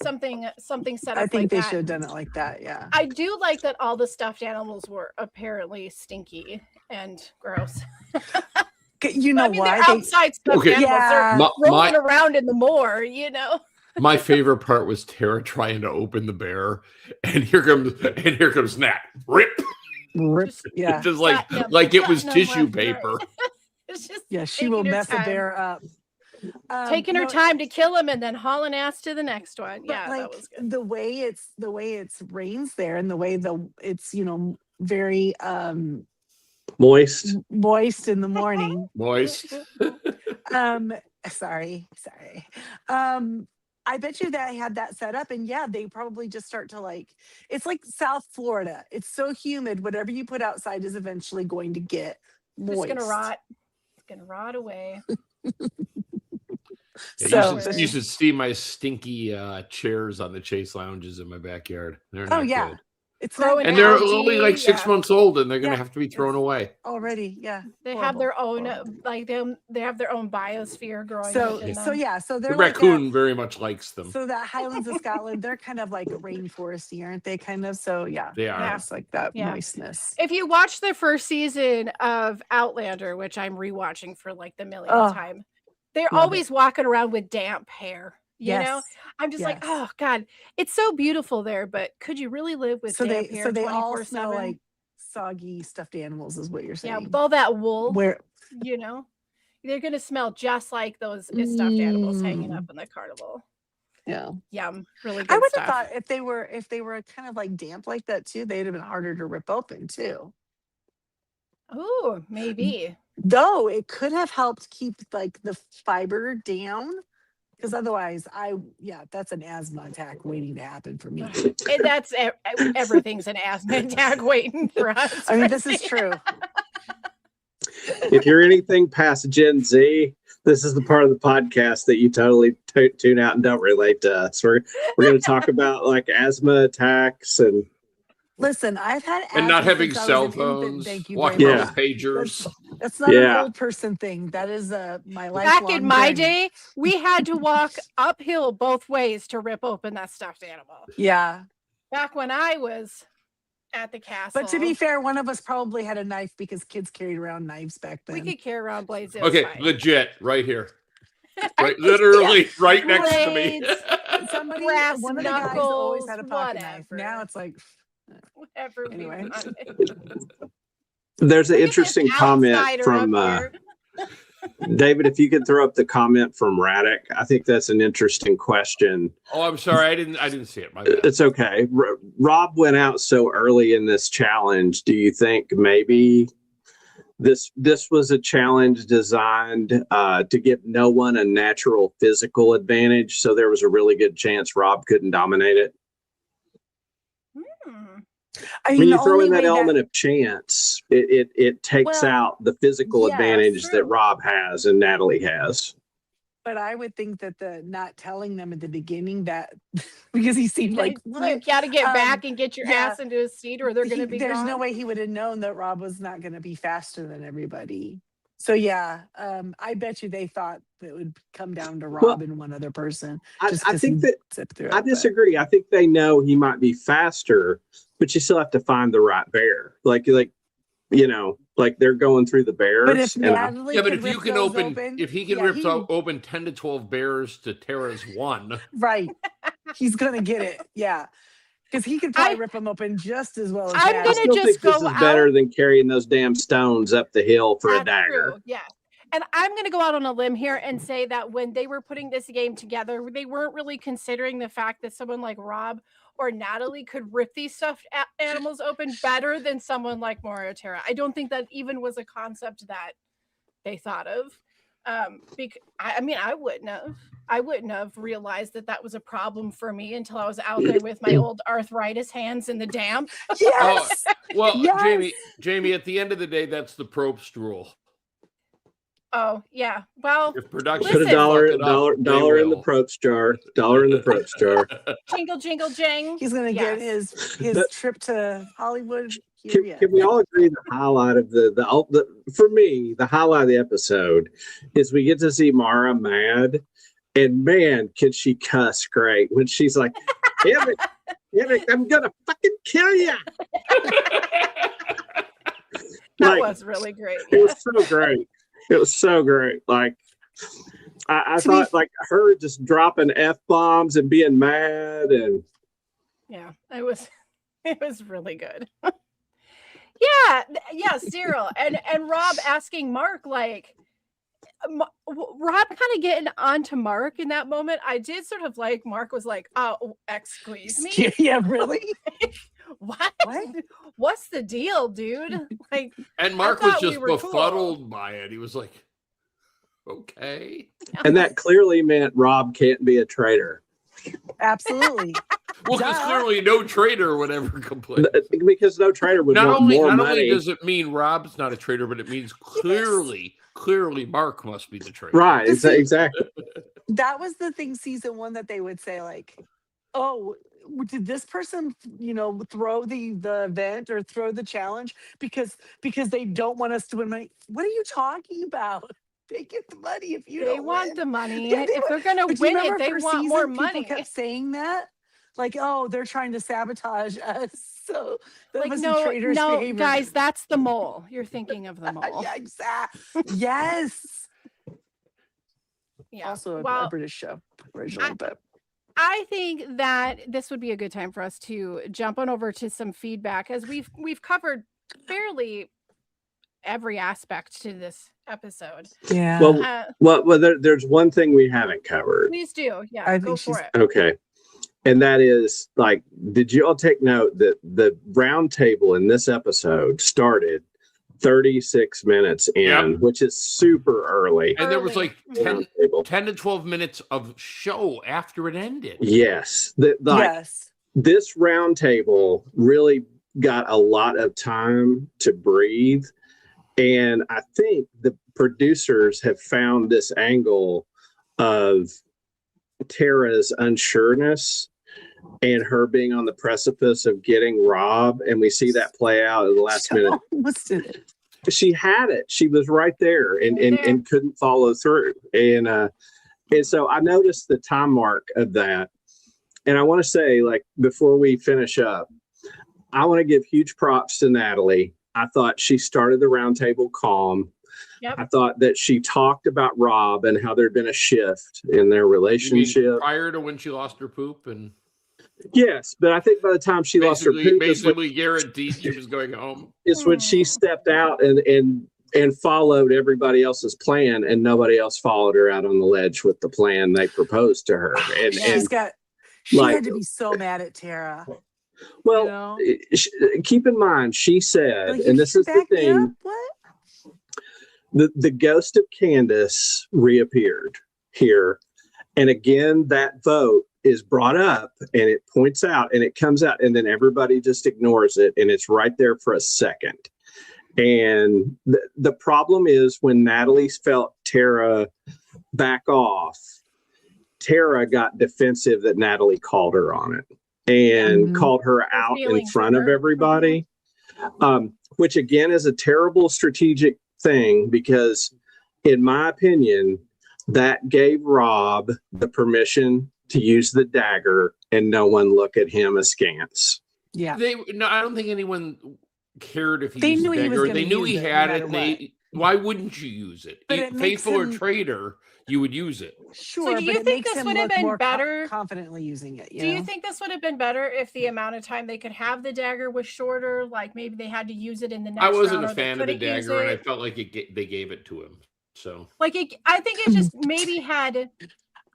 something set up. I think like they that. should have done it like that. Yeah. I do like that all the stuffed animals were apparently stinky and gross. You know why? They're outside stuffed animals. Yeah. They're rolling around in the moor, you know. My favorite part was Tara trying to open the bear, and here comes Nat. Rip. Yeah. Just like it was tissue paper. Right. It's just she will mess a bear up. Taking her time to kill him and then hauling ass to the next one. Yeah, like, that was good. The way it's rains there, and the way it's very moist in the morning. Moist. Sorry. I bet you that I had that set up, and they probably just start to it's like South Florida. It's so humid. Whatever you put outside is eventually going to get moist. It's gonna rot. It's gonna rot away. You should see my stinky chairs on the Chase lounges in my backyard. They're not good. It's growing, and they're only like 6 months old, and they're gonna have to be thrown away already. Yeah, they have their own they have their own biosphere growing. So they're the raccoon very much likes them. So that Highlands of Scotland, they're kind of like rainforesty, aren't they? Kind of. So they are. It's like that moistness. If you watch the first season of Outlander, which I'm rewatching for like the millionth time, they're always walking around with damp hair. You know, I'm just like, oh God, it's so beautiful there, but could you really live with damp hair? So they all smell like soggy stuffed animals, is what you're saying? Yeah, with all that wool. They're gonna smell just like those stuffed animals hanging up in the carnival. Yeah, really good. I would have thought if they were kind of like damp like that too, they'd have been harder to rip open too. Oh, maybe. Though it could have helped keep like the fiber down. Because otherwise, that's an asthma attack waiting to happen for me. And that's everything's an asthma attack waiting for us. I mean, this is true. If you're anything past Gen Z, this is the part of the podcast that you totally tune out and don't relate to us. We're going to talk about like asthma attacks and. Listen, I've had and not having cell phones, walking around with pagers. That's not an old person thing. That is my lifelong Back in my journey. day, we had to walk uphill both ways to rip open that stuffed animal. Yeah. Back when I was at the castle. But to be fair, one of us probably had a knife because kids carried around knives back then. We could carry around blades. Okay, legit, right here. Right, literally right next to me. Somebody, one of the guys always had a pocket knife. Now it's like... Whatever. Anyway, there's an interesting comment from David. If you could throw up the comment from Raddick, I think that's an interesting question. Oh, I'm sorry, I didn't see it. My bad. It's okay. Rob went out so early in this challenge. Do you think maybe this was a challenge designed to give no one a natural physical advantage, so there was a really good chance Rob couldn't dominate it? I mean, when you throw in that element of chance, it takes out the physical advantage that Rob has and Natalie has. But I would think that the not telling them at the beginning that because he seemed like you got to get back and get your ass into a seat, or they're going to be. There's gone. No way he would have known that Rob was not going to be faster than everybody. So I bet you they thought it would come down to Rob and one other person. I think that I disagree. I think they know he might be faster, but you still have to find the right bear. Like they're going through the bears. But if Natalie if you can if he can rip open 10 to 12 bears to Tara's one, right? He's gonna get it. Yeah. Because he could probably rip them open just as well as I'm that. gonna I still just think go this is better than carrying those damn stones up the hill for a dagger. True. Yeah. And I'm going to go out on a limb here and say that when they were putting this game together, they weren't really considering the fact that someone like Rob or Natalie could rip these stuffed animals open better than someone like Mario Tara. I don't think that even was a concept that they thought of. I wouldn't have realized that was a problem for me until I was out there with my old arthritis hands in the damp. Yes. Well, Yes. Jamie, at the end of the day, that's the Probst rule. Oh yeah. Well, if production put a listen, dollar fuck it up, they dollar in the will. Probst jar. Dollar in the Probst jar. jingle jingle jang. He's gonna get his But- trip to Hollywood. Here Can we all agree the highlight of the for me, the highlight of the episode is we get to see Mara mad, and man, can she cuss great when she's like, Eric, I'm gonna fucking kill you. That was really great. It was so great. It was so great. Like I thought, like her just dropping F-bombs and being mad, and yeah, it was really good. yeah, Cyril and Rob asking Mark, like Rob kind of getting onto Mark in that moment. I did sort of like Mark was like, "Oh, excuse me." Yeah, really? What? What's the deal, dude? Like, and Mark was just befuddled by it. He was like, okay. And that clearly meant Rob can't be a traitor. Absolutely. Well, because clearly no traitor would ever complain. Because no traitor would want more money. Not only does it mean Rob's not a traitor, but it means clearly Mark must be the traitor. Right, exactly. That was the thing season 1 that they would say, like, oh, did this person, throw the event or throw the challenge because they don't want us to win money? What are you talking about? They get the money if you they don't want win. the money. Yeah, if they're gonna win it, they want more money. People kept saying that, like, oh, they're trying to sabotage us. So that was Traitors' behavior. Guys, that's the mole. You're thinking of the mole. Yeah, exactly. Yes. Yeah. Also a British show originally, but I think that this would be a good time for us to jump on over to some feedback, as we've covered fairly every aspect to this episode. Yeah. Well, there's one thing we haven't covered. Please do. Yeah, go for it. Okay. And that is, like, did you all take note that the round table in this episode started 36 minutes in, which is super early. And there was like 10 to 12 minutes of show after it ended. Yes. This round table really got a lot of time to breathe. And I think the producers have found this angle of Tara's unsureness and her being on the precipice of getting Rob, and we see that play out at the last minute. She had it. She was right there and couldn't follow through. And so I noticed the time mark of that. And I want to say, like, before we finish up, I want to give huge props to Natalie. I thought she started the roundtable calm. Yep. I thought that she talked about Rob and how there'd been a shift in their relationship. Prior to when she lost her poop? Yes, but I think by the time she lost her poop, basically guaranteed she was going home. It's when she stepped out and followed everybody else's plan, and nobody else followed her out on the ledge with the plan they proposed to her. And she had to be so mad at Tara. Well, keep in mind, she said, and this is the thing, the ghost of Candace reappeared here. And again, that vote is brought up and it points out and it comes out, and then everybody just ignores it. And it's right there for a second. And the problem is when Natalie felt Tara back off, Tara got defensive that Natalie called her on it and called her out in front of everybody, which again is a terrible strategic thing, because in my opinion, that gave Rob the permission to use the dagger and no one look at him askance. Yeah. I don't think anyone cared if he they used knew the dagger. They knew he had it. Why wouldn't you use it? Faithful or traitor, you would use it. Sure, so do you think this would have been better? Confidently using it. Do you think this would have been better if the amount of time they could have the dagger was shorter? Like maybe they had to use it in the next round. I wasn't a fan of the dagger, and I felt like they gave it to him. So, I think it just maybe had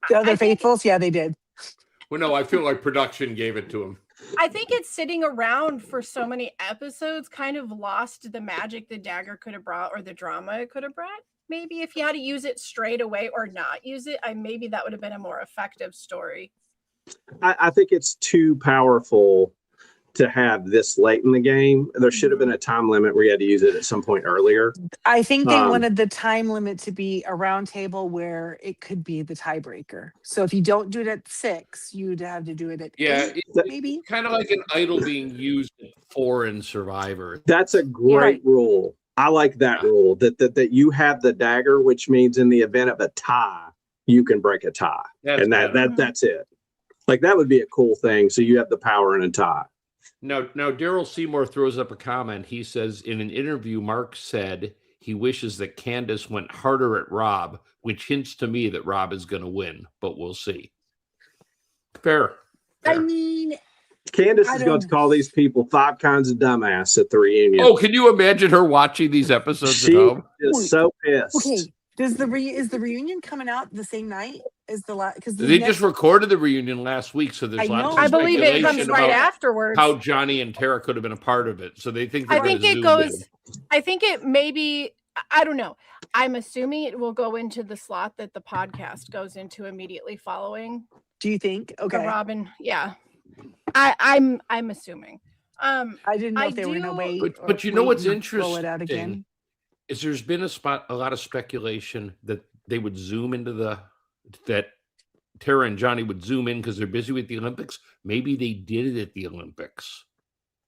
the other faithfuls. Yeah, they did. Well, no, I feel like production gave it to him. I think it's sitting around for so many episodes kind of lost the magic the dagger could have brought or the drama it could have brought. maybe if you had to use it straight away or not use it, maybe that would have been a more effective story. I think it's too powerful to have this late in the game. There should have been a time limit where you had to use it at some point earlier. I think they wanted the time limit to be a round table where it could be the tiebreaker. So if you don't do it at 6, you'd have to do it at 8, maybe. Kind of like an idol being used at 4 in Survivor. That's a great rule. I like that rule, that you have the dagger, which means in the event of a tie, you can break a tie. That's it. Like, that would be a cool thing. So you have the power in a tie. Now, Daryl Seymour throws up a comment. He says, in an interview, Mark said he wishes that Candace went harder at Rob, which hints to me that Rob is going to win, but we'll see. Fair. I mean, Candace is going to call these people 5 kinds of dumbass at the reunion. Oh, can you imagine her watching these episodes at home? She is so pissed. Okay, is the reunion coming out the same night as the last? Because they just recorded the reunion last week, so there's lots of I believe it comes right afterwards. How Johnny and Tara could have been a part of it, so they think. I think it goes. I think it maybe. I don't know. I'm assuming it will go into the slot that the podcast goes into immediately following. Do you think? Okay, Robin. Yeah, I'm assuming. I didn't know if they were going to wait. But you know what's interesting? Roll it out again. Is there's been a lot of speculation that they would zoom into that Tara and Johnny would zoom in because they're busy with the Olympics. Maybe they did it at the Olympics.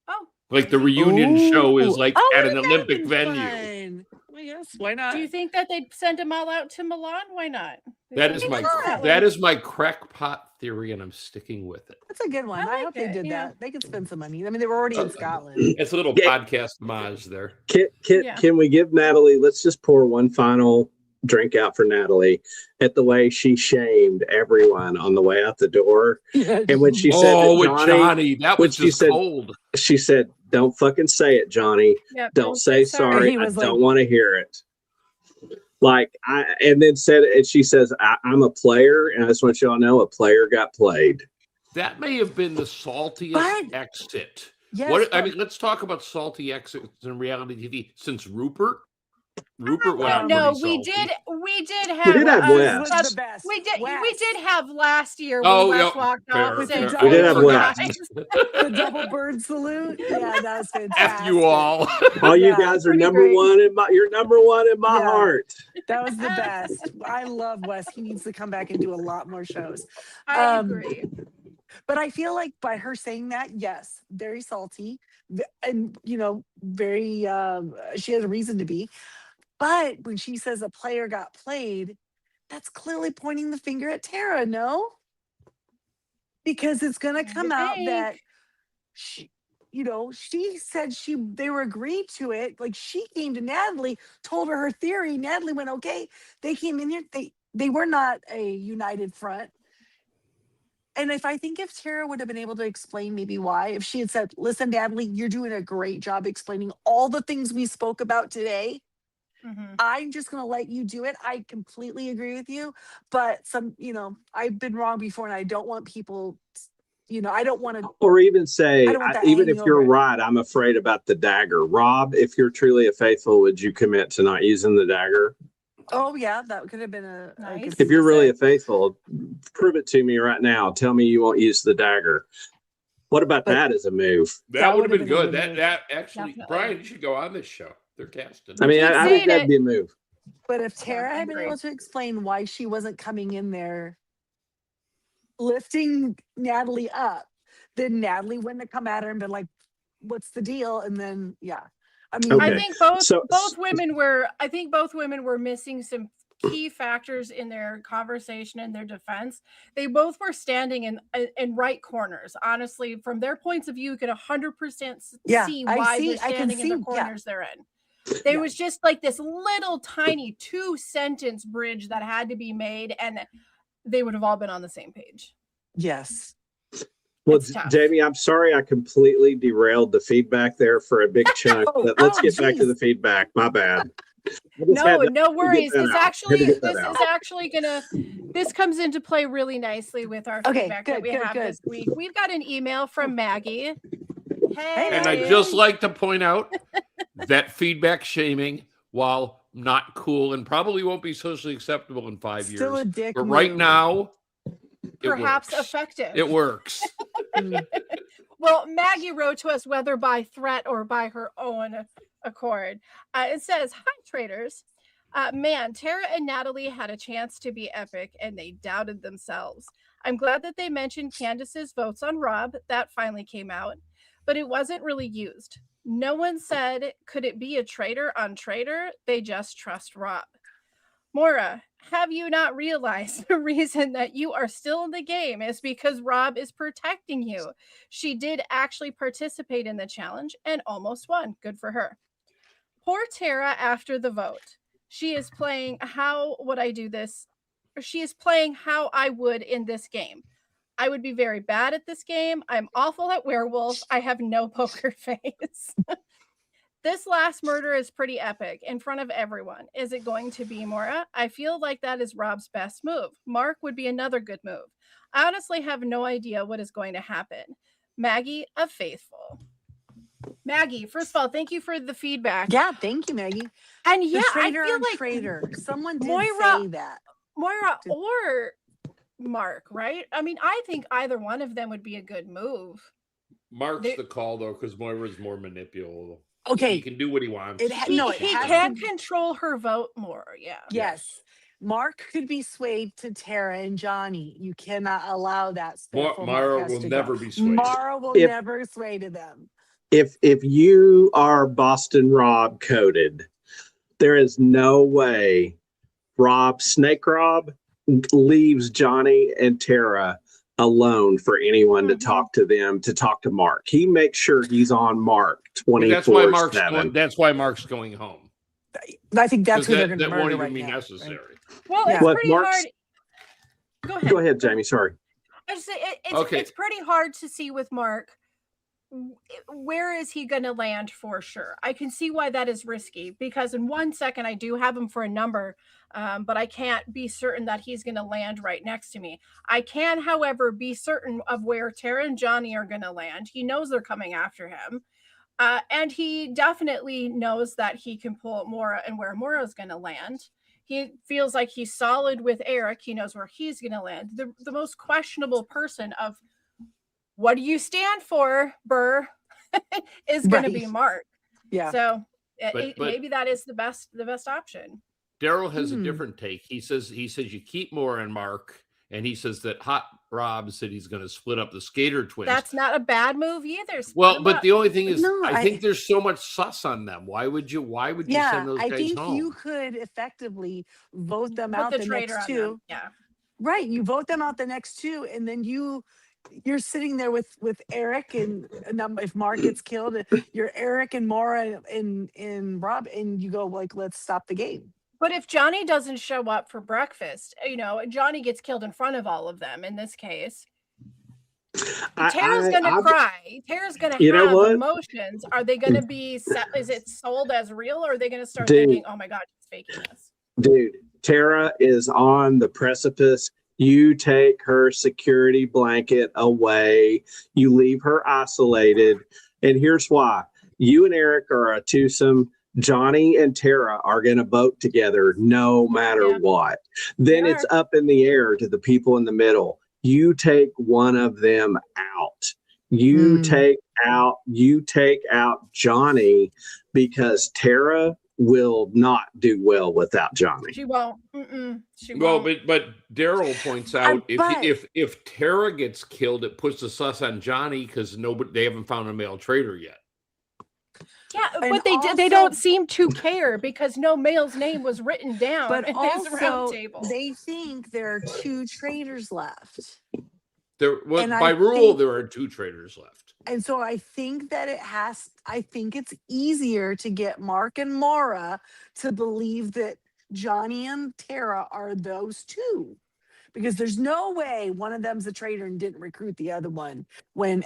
Oh, like the reunion show is like at an Olympic venue. Fun. Well, yes, why not? Do you think that they'd send them all out to Milan? Why not? That is my crackpot theory, and I'm sticking with it. That's a good one. I hope they did that. They could spend some money. I mean, they were already in Scotland. It's a little podcast homage there. Can we give Natalie? Let's just pour one final drink out for Natalie at the way she shamed everyone on the way out the door. And when she said, Johnny, that was just cold. She said, "Don't fucking say it, Johnny. Don't say sorry. I don't want to hear it." And she says, "I'm a player, and I just want y'all to know a player got played." That may have been the saltiest exit. Yes, let's talk about salty exits in reality TV since Rupert went we did have we did have West. We did have last year when West walked off. We did have West. The double bird salute. Yeah, that was fantastic. F you all. All you guys are number one in my heart. That was the best. I love Wes. He needs to come back and do a lot more shows. I agree. But I feel like by her saying that, yes, very salty, and very. She has a reason to be. But when she says a player got played, that's clearly pointing the finger at Tara, no? Because it's going to come out that she said they were agreed to it. Like, she came to Natalie, told her theory. Natalie went, okay. They came in here. They were not a united front. And if Tara would have been able to explain maybe why, if she had said, listen, Natalie, you're doing a great job explaining all the things we spoke about today. Mm-hmm. I'm just going to let you do it. I completely agree with you. But I've been wrong before, and I don't want people, I don't want to. Or even say, even if you're right, I'm afraid about the dagger. Rob, if you're truly a faithful, would you commit to not using the dagger? Oh, yeah, that could have been a nice. If you're really a faithful, prove it to me right now. Tell me you won't use the dagger. What about that as a move? That would have been good. That actually, definitely. Brian, you should go on this show. They're casting. I mean, I think that'd be a move. But if Tara had been able to explain why she wasn't coming in there lifting Natalie up, then Natalie wouldn't have come at her and been like, what's the deal? And then, yeah. I mean, I think both women were missing some key factors in their conversation and their defense. They both were standing in right corners. Honestly, from their points of view, you could 100% see why they're standing in the corners they're in. There was just like this little tiny 2-sentence bridge that had to be made, and they would have all been on the same page. Yes. Well, Jamie, I'm sorry I completely derailed the feedback there for a big chunk. But let's get back to the feedback. My bad. No worries. This comes into play really nicely with our feedback that we have this week. We've got an email from Maggie. Hey. And I'd just like to point out that feedback shaming, while not cool and probably won't be socially acceptable in 5 Still years. a dick But right move. now, Perhaps works. effective. It works. Well, Maggie wrote to us whether by threat or by her own accord. It says, "Hi, Traitors. Man, Tara and Natalie had a chance to be epic, and they doubted themselves. I'm glad that they mentioned Candace's votes on Rob. That finally came out, but it wasn't really used. No one said, could it be a traitor on traitor? They just trust Rob. Maura, have you not realized the reason that you are still in the game is because Rob is protecting you? She did actually participate in the challenge and almost won. Good for her. Poor Tara after the vote. She is playing how would I do this? She is playing how I would in this game. I would be very bad at this game. I'm awful at werewolf. I have no poker face. This last murder is pretty epic in front of everyone. Is it going to be Maura? I feel like that is Rob's best move. Mark would be another good move. I honestly have no idea what is going to happen. Maggie of Faithful. Maggie, first of all, thank you for the feedback. Yeah, thank you, Maggie. And yeah, I traitor feel on like traitor. Someone did Moira- say that. Moira or Mark, right? I mean, I think either one of them would be a good move. Mark's the call, though, because Moira's more manipulable. Okay. He can do what he wants. He can control her vote more, yeah. Yes. Mark could be swayed to Tara and Johnny. You cannot allow that. Mara will never be swayed. Mara will never sway to them. If you are Boston Rob coded, there is no way Snake Rob leaves Johnny and Tara alone for anyone to talk to them, to talk to Mark. He makes sure he's on Mark 24/7. That's why Mark's going home. I think that's who they're going to That murder won't even right be now, necessary. Right? Well, it's pretty hard. Go ahead, Jamie. Sorry. I just say it's pretty hard to see with Mark. Where is he going to land for sure? I can see why that is risky because in 1 second I do have him for a number, but I can't be certain that he's going to land right next to me. I can, however, be certain of where Tara and Johnny are going to land. He knows they're coming after him. And he definitely knows that he can pull Maura and where Maura's going to land. He feels like he's solid with Eric. He knows where he's going to land. The most questionable person of what do you stand for, Burr, is going to be Mark. Yeah. So maybe that is the best option. Daryl has a different take. He says you keep Maura and Mark, and he says that Hot Rob said he's going to split up the Skater twins. That's not a bad move either. Well, but the only thing is, I think there's so much sus on them. Why would you send those guys home? I think you could effectively vote them out the next two. Yeah. Right. You vote them out the next two, and then you're sitting there with Eric and if Mark gets killed, you're Eric and Maura and Rob, and you go like, let's stop the game. But if Johnny doesn't show up for breakfast, Johnny gets killed in front of all of them in this case. Tara's going to cry. Tara's going to have emotions. Are they going to be is it sold as real, or are they going to start thinking, oh my God, she's faking this? Dude, Tara is on the precipice. You take her security blanket away. You leave her isolated. And here's why. You and Eric are a twosome. Johnny and Tara are going to vote together no matter what. Then it's up in the air to the people in the middle. You take one of them out. You take out Johnny, because Tara will not do well without Johnny. She won't. She won't. Well, but Daryl points out if Tara gets killed, it puts the sus on Johnny because they haven't found a male traitor yet. Yeah, but they don't seem to care because no male's name was written down. But in also, his round table. They think there are 2 traitors left. By rule, there are 2 traitors left. And so I think that it's easier to get Mark and Maura to believe that Johnny and Tara are those 2. Because there's no way one of them's a traitor and didn't recruit the other one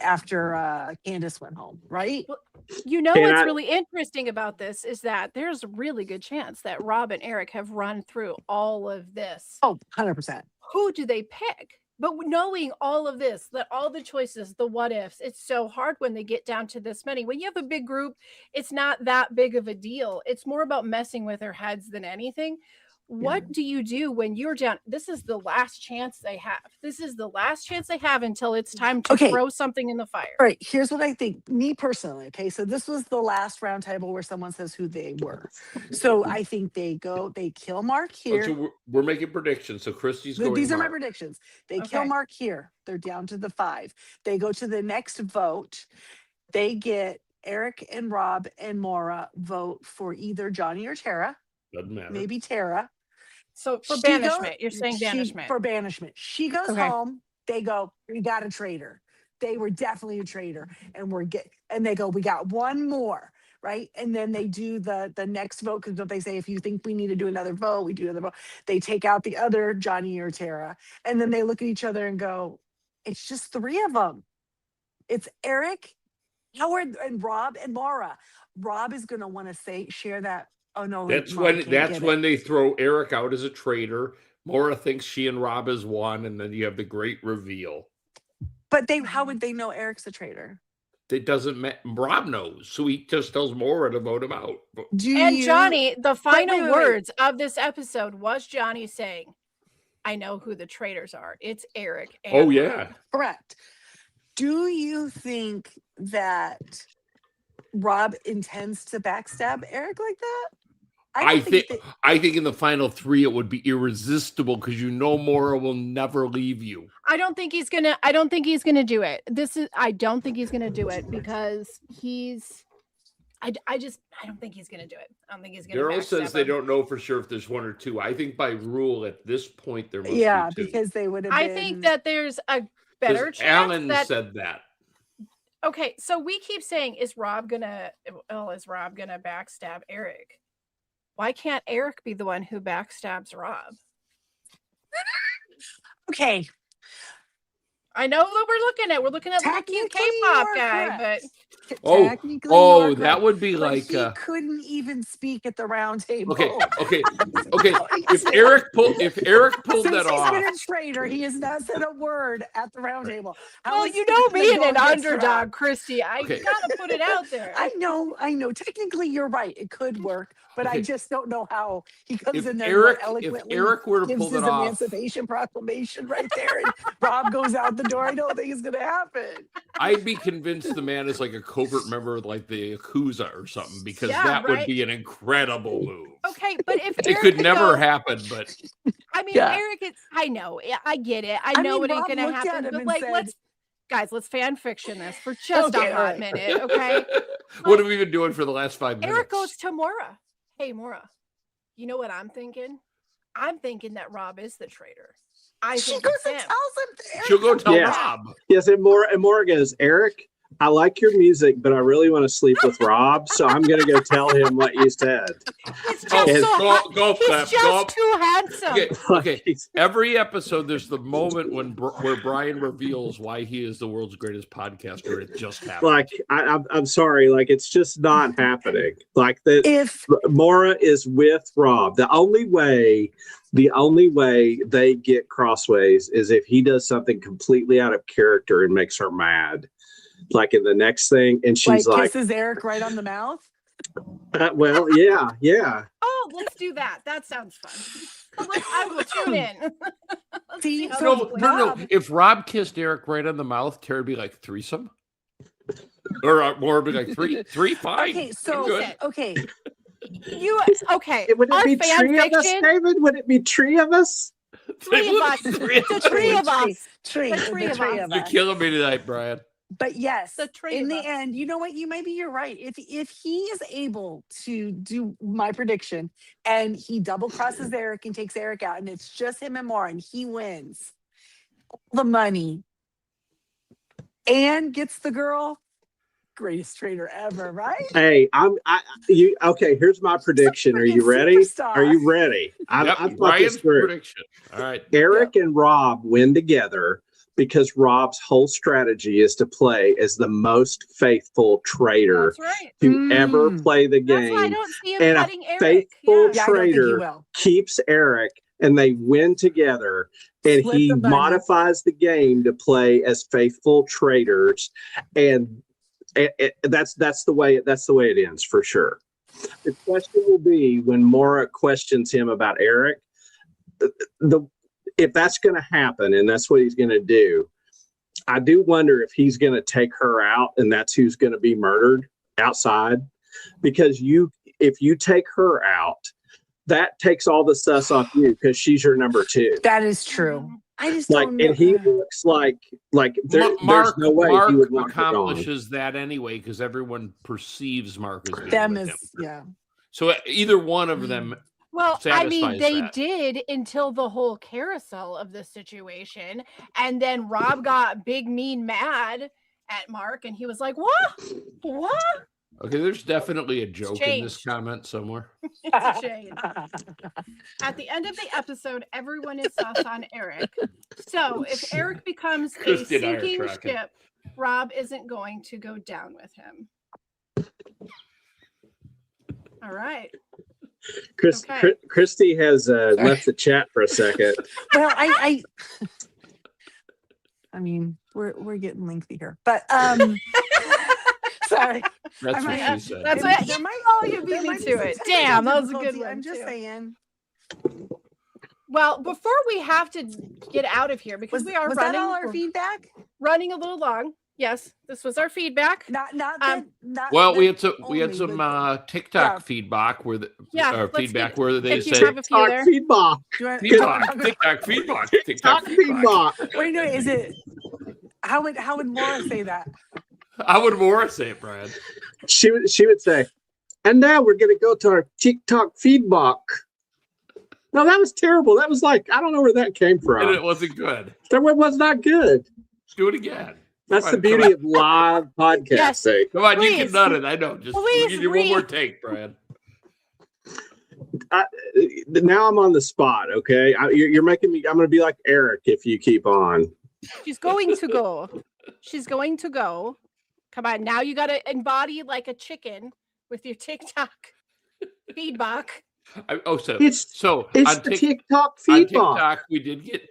after Candace went home, right? Well, what's really interesting about this is that there's a really good chance that Rob and Eric have run through all of this. Oh, 100%. Who do they pick? But knowing all of this, that all the choices, the what ifs, it's so hard when they get down to this many. When you have a big group, it's not that big of a deal. It's more about messing with their heads than anything. What do you do when you're down? This is the last chance they have. This is the last chance they have until it's time to throw something in the fire. All right, here's what I think, me personally. Okay, so this was the last round table where someone says who they were. So I think they kill Mark here. So we're making predictions. So Christy's going. These are Mark. my predictions. They kill Mark here. They're down to the 5. They go to the next vote. They get Eric and Rob and Maura vote for either Johnny or Tara. Doesn't matter. Maybe Tara. So for banishment, you're saying banishment. For banishment. She goes home. They go, we got a traitor. They were definitely a traitor. And they go, we got one more. Right. And then they do the next vote. Because they say, if you think we need to do another vote, we do another vote. They take out the other Johnny or Tara. And then they look at each other and go, it's just 3 of them. It's Eric, Howard, and Rob and Maura. Rob is going to want to share that. Oh no! That's when they throw Eric out as a traitor. Maura thinks she and Rob is one, and then you have the great reveal. But how would they know Eric's a traitor? It doesn't matter. Rob knows, so he just tells Maura to vote him out. Johnny, the final words of this episode was Johnny saying, "I know who the traitors are. It's Eric." And Rob. Correct. Do you think that Rob intends to backstab Eric like that? I think in the final 3 it would be irresistible because Maura will never leave you. I don't think he's gonna do it. I don't think he's gonna do it because I don't think he's gonna do it. I don't think he's gonna. Daryl says they don't know for sure if there's 1 or 2. I think by rule at this point there must be 2. Because they would have. I think that there's a better chance. Alan said that. Okay, so we keep saying, is Rob gonna backstab Eric? Why can't Eric be the one who backstabs Rob? Okay. I know what we're looking at the cute K-pop guy, but that would be like he couldn't even speak at the round table. Okay. If Eric pulled that off, he's been a traitor. He has not said a word at the round table. Well, you know me and an underdog, Christy. I gotta put it out there. I know. Technically, you're right. It could work, but I just don't know how he comes in there eloquently. If Eric were to gives pull his it off, Emancipation Proclamation right there, and Rob goes out the door. I don't think it's going to happen. I'd be convinced the man is like a covert member of like the Yakuza or something, because that would be an incredible move. Okay, but if it could never happen, but I mean, Eric, I know, I get it. I know it ain't going to happen, but like, let's fan fiction this for just a hot minute, okay? What have we been doing for the last 5 minutes? Eric goes to Maura. Hey, Maura, you know what I'm thinking? I'm thinking that Rob is the traitor. She goes and tells him. She'll go tell Rob. Yes, and Maura goes, Eric, I like your music, but I really want to sleep with Rob, so I'm going to go tell him what you said. He's just too handsome. Okay. Every episode, there's the moment where Brian reveals why he is the world's greatest podcaster. It just happened. Like, I'm sorry, like, it's just not happening. Like, if Maura is with Rob, the only way they get crossways is if he does something completely out of character and makes her mad. Like in the next thing, and she's like kisses Eric right on the mouth. Well, yeah. Oh, let's do that. That sounds fun. I will tune in. See, no. If Rob kissed Eric right on the mouth, Tara would be like, threesome, or more would be like three, fine. Okay, so okay. Would it be three of us, David? Would it be three of us? Three of us. The three of us. You're killing me tonight, Brian. But yes, in the end, you know what? You're right. If he is able to do my prediction and he double crosses Eric and takes Eric out, and it's just him and Maura, and he wins all the money and gets the girl, greatest traitor ever, right? Hey, okay, here's my prediction. Are you ready? Superstar. Are you ready? I've thought this through. Prediction. All right. Eric and Rob win together because Rob's whole strategy is to play as the most faithful traitor to ever play the game. That's why I don't see him and cutting a faithful Eric. traitor keeps Eric and they win together. And Split he the money. modifies the game to play as faithful traitors, and that's the way it ends for sure. The question will be when Mora questions him about Eric. If that's going to happen, and that's what he's going to do, I do wonder if he's going to take her out, and that's who's going to be murdered outside. Because if you take her out, that takes all the sus off you because she's your number 2. That is true. I just Like, don't know. and he looks like there's no way Mark he would want accomplishes that anyway because everyone perceives Mark as being them with as him. yeah. So either one of them. Well, I mean, they that. did until the whole carousel of the situation, and then Rob got big mean mad at Mark, and he was like, "What? Okay, there's definitely a joke in this comment somewhere. It's a shade." At the end of the episode, everyone is sus on Eric. So if Eric becomes a sinking ship, Rob isn't going to go down with him. All right. Christy has left the chat for a second. Well, I mean, we're getting lengthy here, but sorry. That's what she said. That's what you beat me to it. Damn, that was a good one. I'm just saying. Well, before we have to get out of here because we are was running. That all our feedback? Running a little long. Yes, this was our feedback. Not well, we had some TikTok feedback where feedback where they said TikTok feedback. TikTok feedback. Wait, no, is it? How would Mora say that? How would Mora say it, Brad? She would say, and now we're gonna go to our TikTok feedback. No, that was terrible. That was like, I don't know where that came from. And it wasn't good. That was not good. Do it again. That's the beauty of live podcasting. Yes. Come on, you can nut it. I know. Just give you one more take, Brad. Now I'm on the spot. Okay, you're making me. I'm going to be like Eric if you keep on. She's going to go. She's going to go. Come on, now you got to embody like a chicken with your TikTok feedback. It's on the TikTok feedback. On TikTok, we did get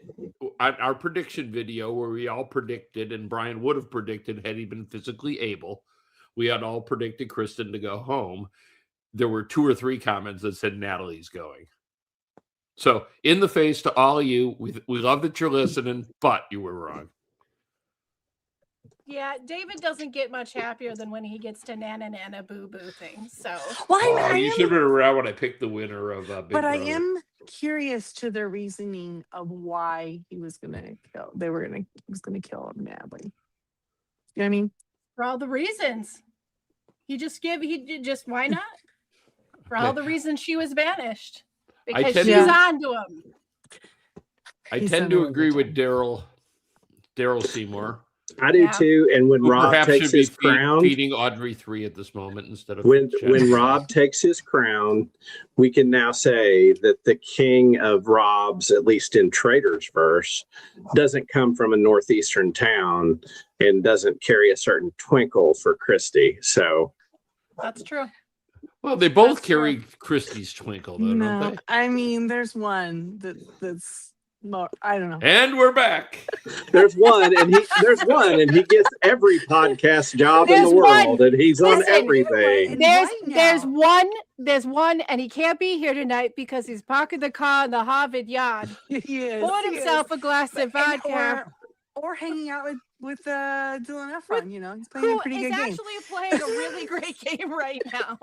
our prediction video where we all predicted, and Brian would have predicted had he been physically able. We had all predicted Kristen to go home. There were 2 or 3 comments that said Natalie's going. So in the face to all of you, we love that you're listening, but you were wrong. Yeah, David doesn't get much happier than when he gets to nana boo boo things. So you should have been around when I picked the winner of Big Brother. I am curious to their reasoning of why he was gonna kill. He was gonna kill him, Natalie. You know what I mean? For all the reasons. He just why not? For all the reasons she was banished. Because she's on to him. I tend to agree with Daryl Seymour. I do too. And when Rob takes his crown, feeding Audrey 3 at this moment instead of when Rob takes his crown, we can now say that the king of Rob's, at least in Traitors verse, doesn't come from a northeastern town and doesn't carry a certain twinkle for Christy. So that's true. Well, they both carry Christy's twinkle, though, don't they? I mean, there's one that's. No, I don't know. And we're back. There's one, and he gets every podcast job in the world, and he's on everything. There's one, and he can't be here tonight because he's parking the car in the Harvard yard. Poured himself a glass of vodka. Or hanging out with Dylan Efron, he's playing a pretty good game. Who is actually playing a really great game right now.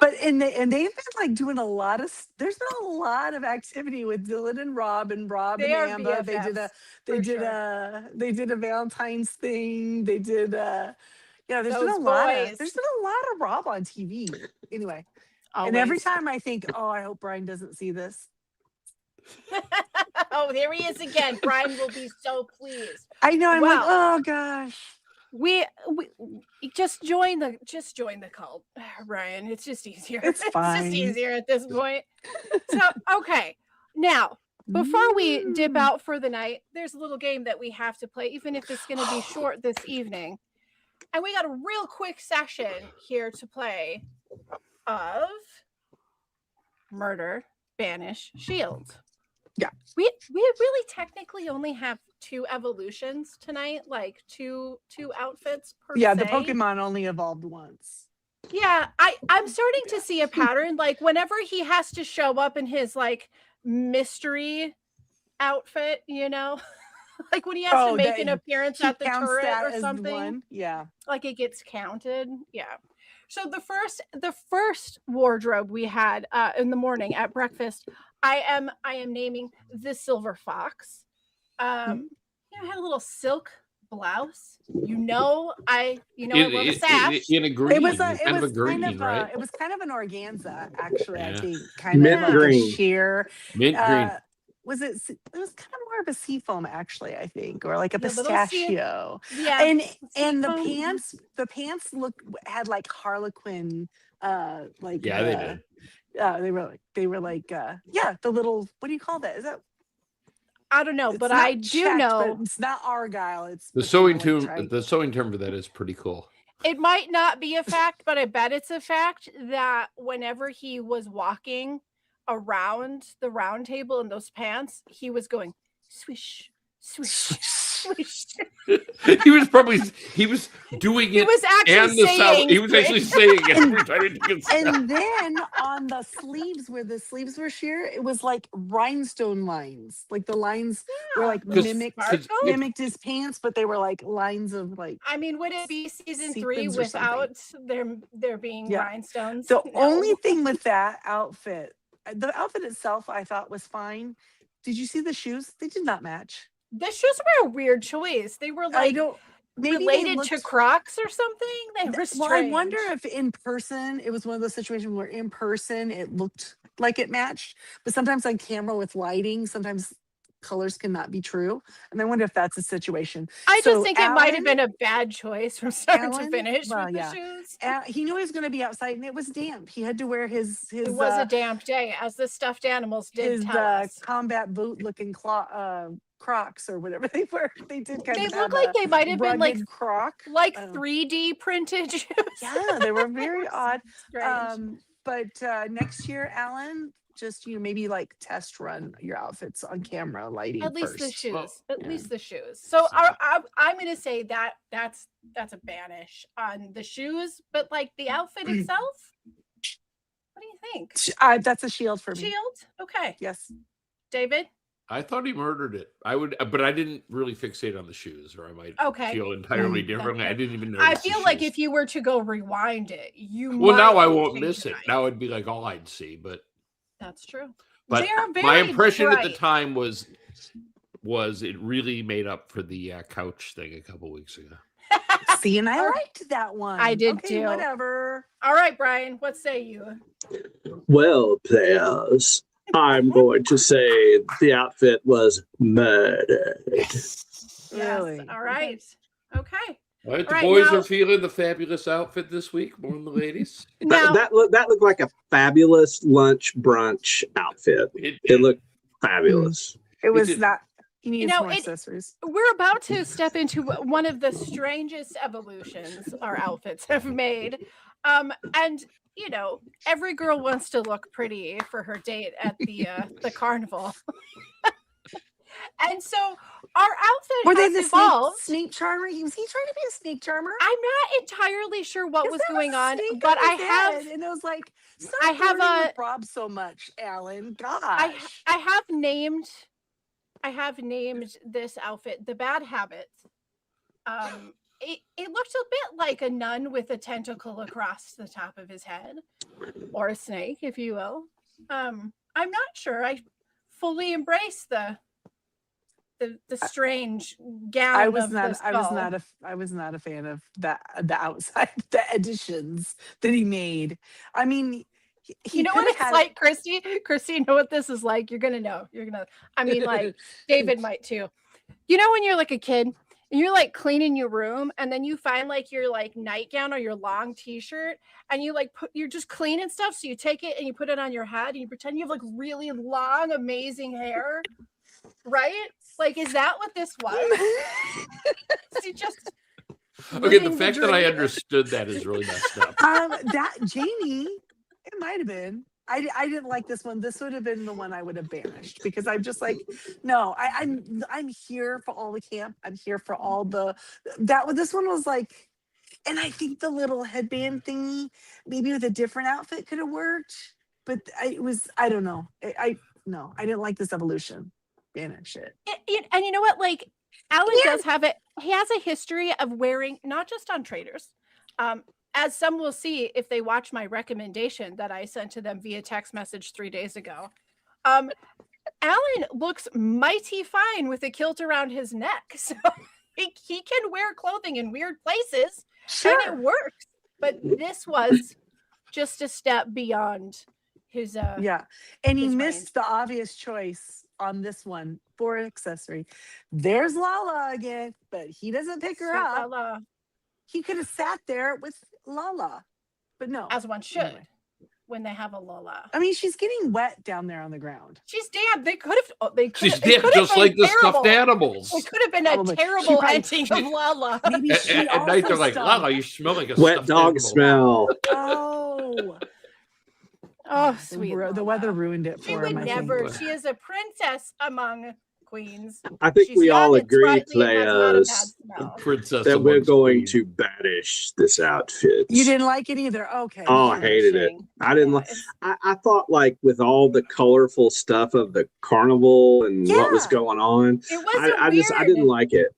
But they've been like doing there's been a lot of activity with Dylan and Rob and Amber. They did a Valentine's thing. They did there's been a lot of Rob on TV. Anyway. Always. And every time I think, I hope Brian doesn't see this. Oh, there he is again. Brian will be so pleased. I know. I'm like, oh gosh. We just join the cult, Brian. It's just easier. It's fine. It's just easier at this point. So okay, now before we dip out for the night, there's a little game that we have to play, even if it's going to be short this evening. And we got a real quick session here to play of Murder, Banish, Shield. Yeah. We really technically only have 2 evolutions tonight, like two outfits per Yeah, se. the Pokemon only evolved once. Yeah, I'm starting to see a pattern. Like whenever he has to show up in his like mystery outfit, you know, like when he has to make an appearance at the turret or something. Yeah, like it gets counted. Yeah. So the first wardrobe we had in the morning at breakfast, I am naming the Silver Fox. It had a little silk blouse. I love a sash. In a green. It was kind of a green, right? It was kind of an organza, actually. Yeah. I think kind Mint of like green. a sheer. Mint green. It was kind of more of a seafoam, actually, I think, or like a Yeah, pistachio. Yeah. And the pants had like Harlequin, like Yeah, they did. they were like the little, what do you call that? Is that? I don't know, It's but not I do checked, know but it's not Argyle. It's The sewing term. The sewing term for that is pretty cool. it might not be a fact, but I bet it's a fact that whenever he was walking around the round table in those pants, he was going swish, swish, swish. he was doing it. He was actually and the sound. saying He was actually saying it every time he took a step. And then on the sleeves, where the sleeves were sheer, it was like rhinestone lines. Like the lines were like mimicked his pants, but they were like lines of like. I mean, would it be season 3 without there being rhinestones? The only thing with that outfit, the outfit itself, I thought was fine. Did you see the shoes? They did not match. The shoes were a weird choice. They were like related to Crocs or something. They were strange. Well, I wonder if in person it was one of those situations where in person it looked like it matched, but sometimes on camera with lighting, sometimes colors cannot be true. And I wonder if that's a situation. I just think it might have been a bad choice from start to finish with the shoes. He knew he was going to be outside and it was damp. He had to wear his it was a damp day, as the stuffed animals did tell us. Combat boot looking Crocs or whatever they were. They did kind of. They look like they might have been like Croc, like 3D printed shoes. Yeah, they were very odd. Strange. But next year, Alan, just maybe like test run your outfits on camera, lighting. At least first. the shoes. At least the shoes. So I'm going to say that's a banish on the shoes, but like the outfit itself. What do you think? That's a shield for me. Shield? Okay. Yes. David? I thought he murdered it. But I didn't really fixate on the shoes, or I might feel entirely differently. I didn't even know. I feel like if you were to go rewind it, now I won't miss it. Now it'd be like all I'd see, but that's true. But my impression at the time was it really made up for the couch thing a couple weeks ago. See, and I liked that one. I did too. Whatever. All right, Brian, what say you? Well, players, I'm going to say the outfit was murdered. Really? Yes. All right. Okay. All right, the boys are feeling the fabulous outfit this week more than the ladies. That looked like a fabulous lunch brunch outfit. It looked fabulous. It was not. He needs more accessories. We're about to step into one of the strangest evolutions our outfits have made. And every girl wants to look pretty for her date at the carnival. And so our outfit were they has the evolved. Snake charmer? Was he trying to be a snake charmer? I'm not entirely sure what was going on, but I have, and I was like, I have a Rob so much, Alan. Gosh, I have named this outfit the Bad Habit. It looked a bit like a nun with a tentacle across the top of his head, or a snake, if you will. I'm not sure. I fully embrace the strange gown. I was not a fan of that. The outside, the additions that he made. I mean, you know what it's like, Christy. Christy, you know what this is like. You're gonna know. I mean, like David might too. You know when you're like a kid and you're like cleaning your room, and then you find like your like nightgown or your long t-shirt, and you like you're just cleaning stuff. So you take it and you put it on your head, and you pretend you have like really long, amazing hair. Right? Like, is that what this was? Okay, the fact that I understood that is really messed up. That Jamie, it might have been. I didn't like this one. This would have been the one I would have banished because I'm just like, no, I'm here for all the camp. I'm here for all the this one was like, and I think the little headband thingy, maybe with a different outfit could have worked. But I don't know. No, I didn't like this evolution. Banish it. And you know what? Like, Alan does have it. He has a history of wearing, not just on Traitors, as some will see if they watch my recommendation that I sent to them via text message 3 days ago. Alan looks mighty fine with a kilt around his neck. So he can wear clothing in weird places, and it works. But this was just a step beyond his and he missed the obvious choice on this one for accessory. There's Lala again, but he doesn't pick her up. Lala. He could have sat there with Lala, but no, as one should when they have a Lala. I mean, she's getting wet down there on the ground. She's damp. They could have. She's damp, just like the stuffed animals. It could have been a terrible ending of Lala. Maybe at night they're like, Lala, you smell like a wet dog smell. Oh, sweet. The weather ruined it for she him. Would never. She is a princess among queens. I think we all agree, players, that we're going to banish this outfit. You didn't like it either. Okay. Oh, I hated it. I didn't like. I thought, like, with all the colorful stuff of the carnival and what was going on, I didn't like it.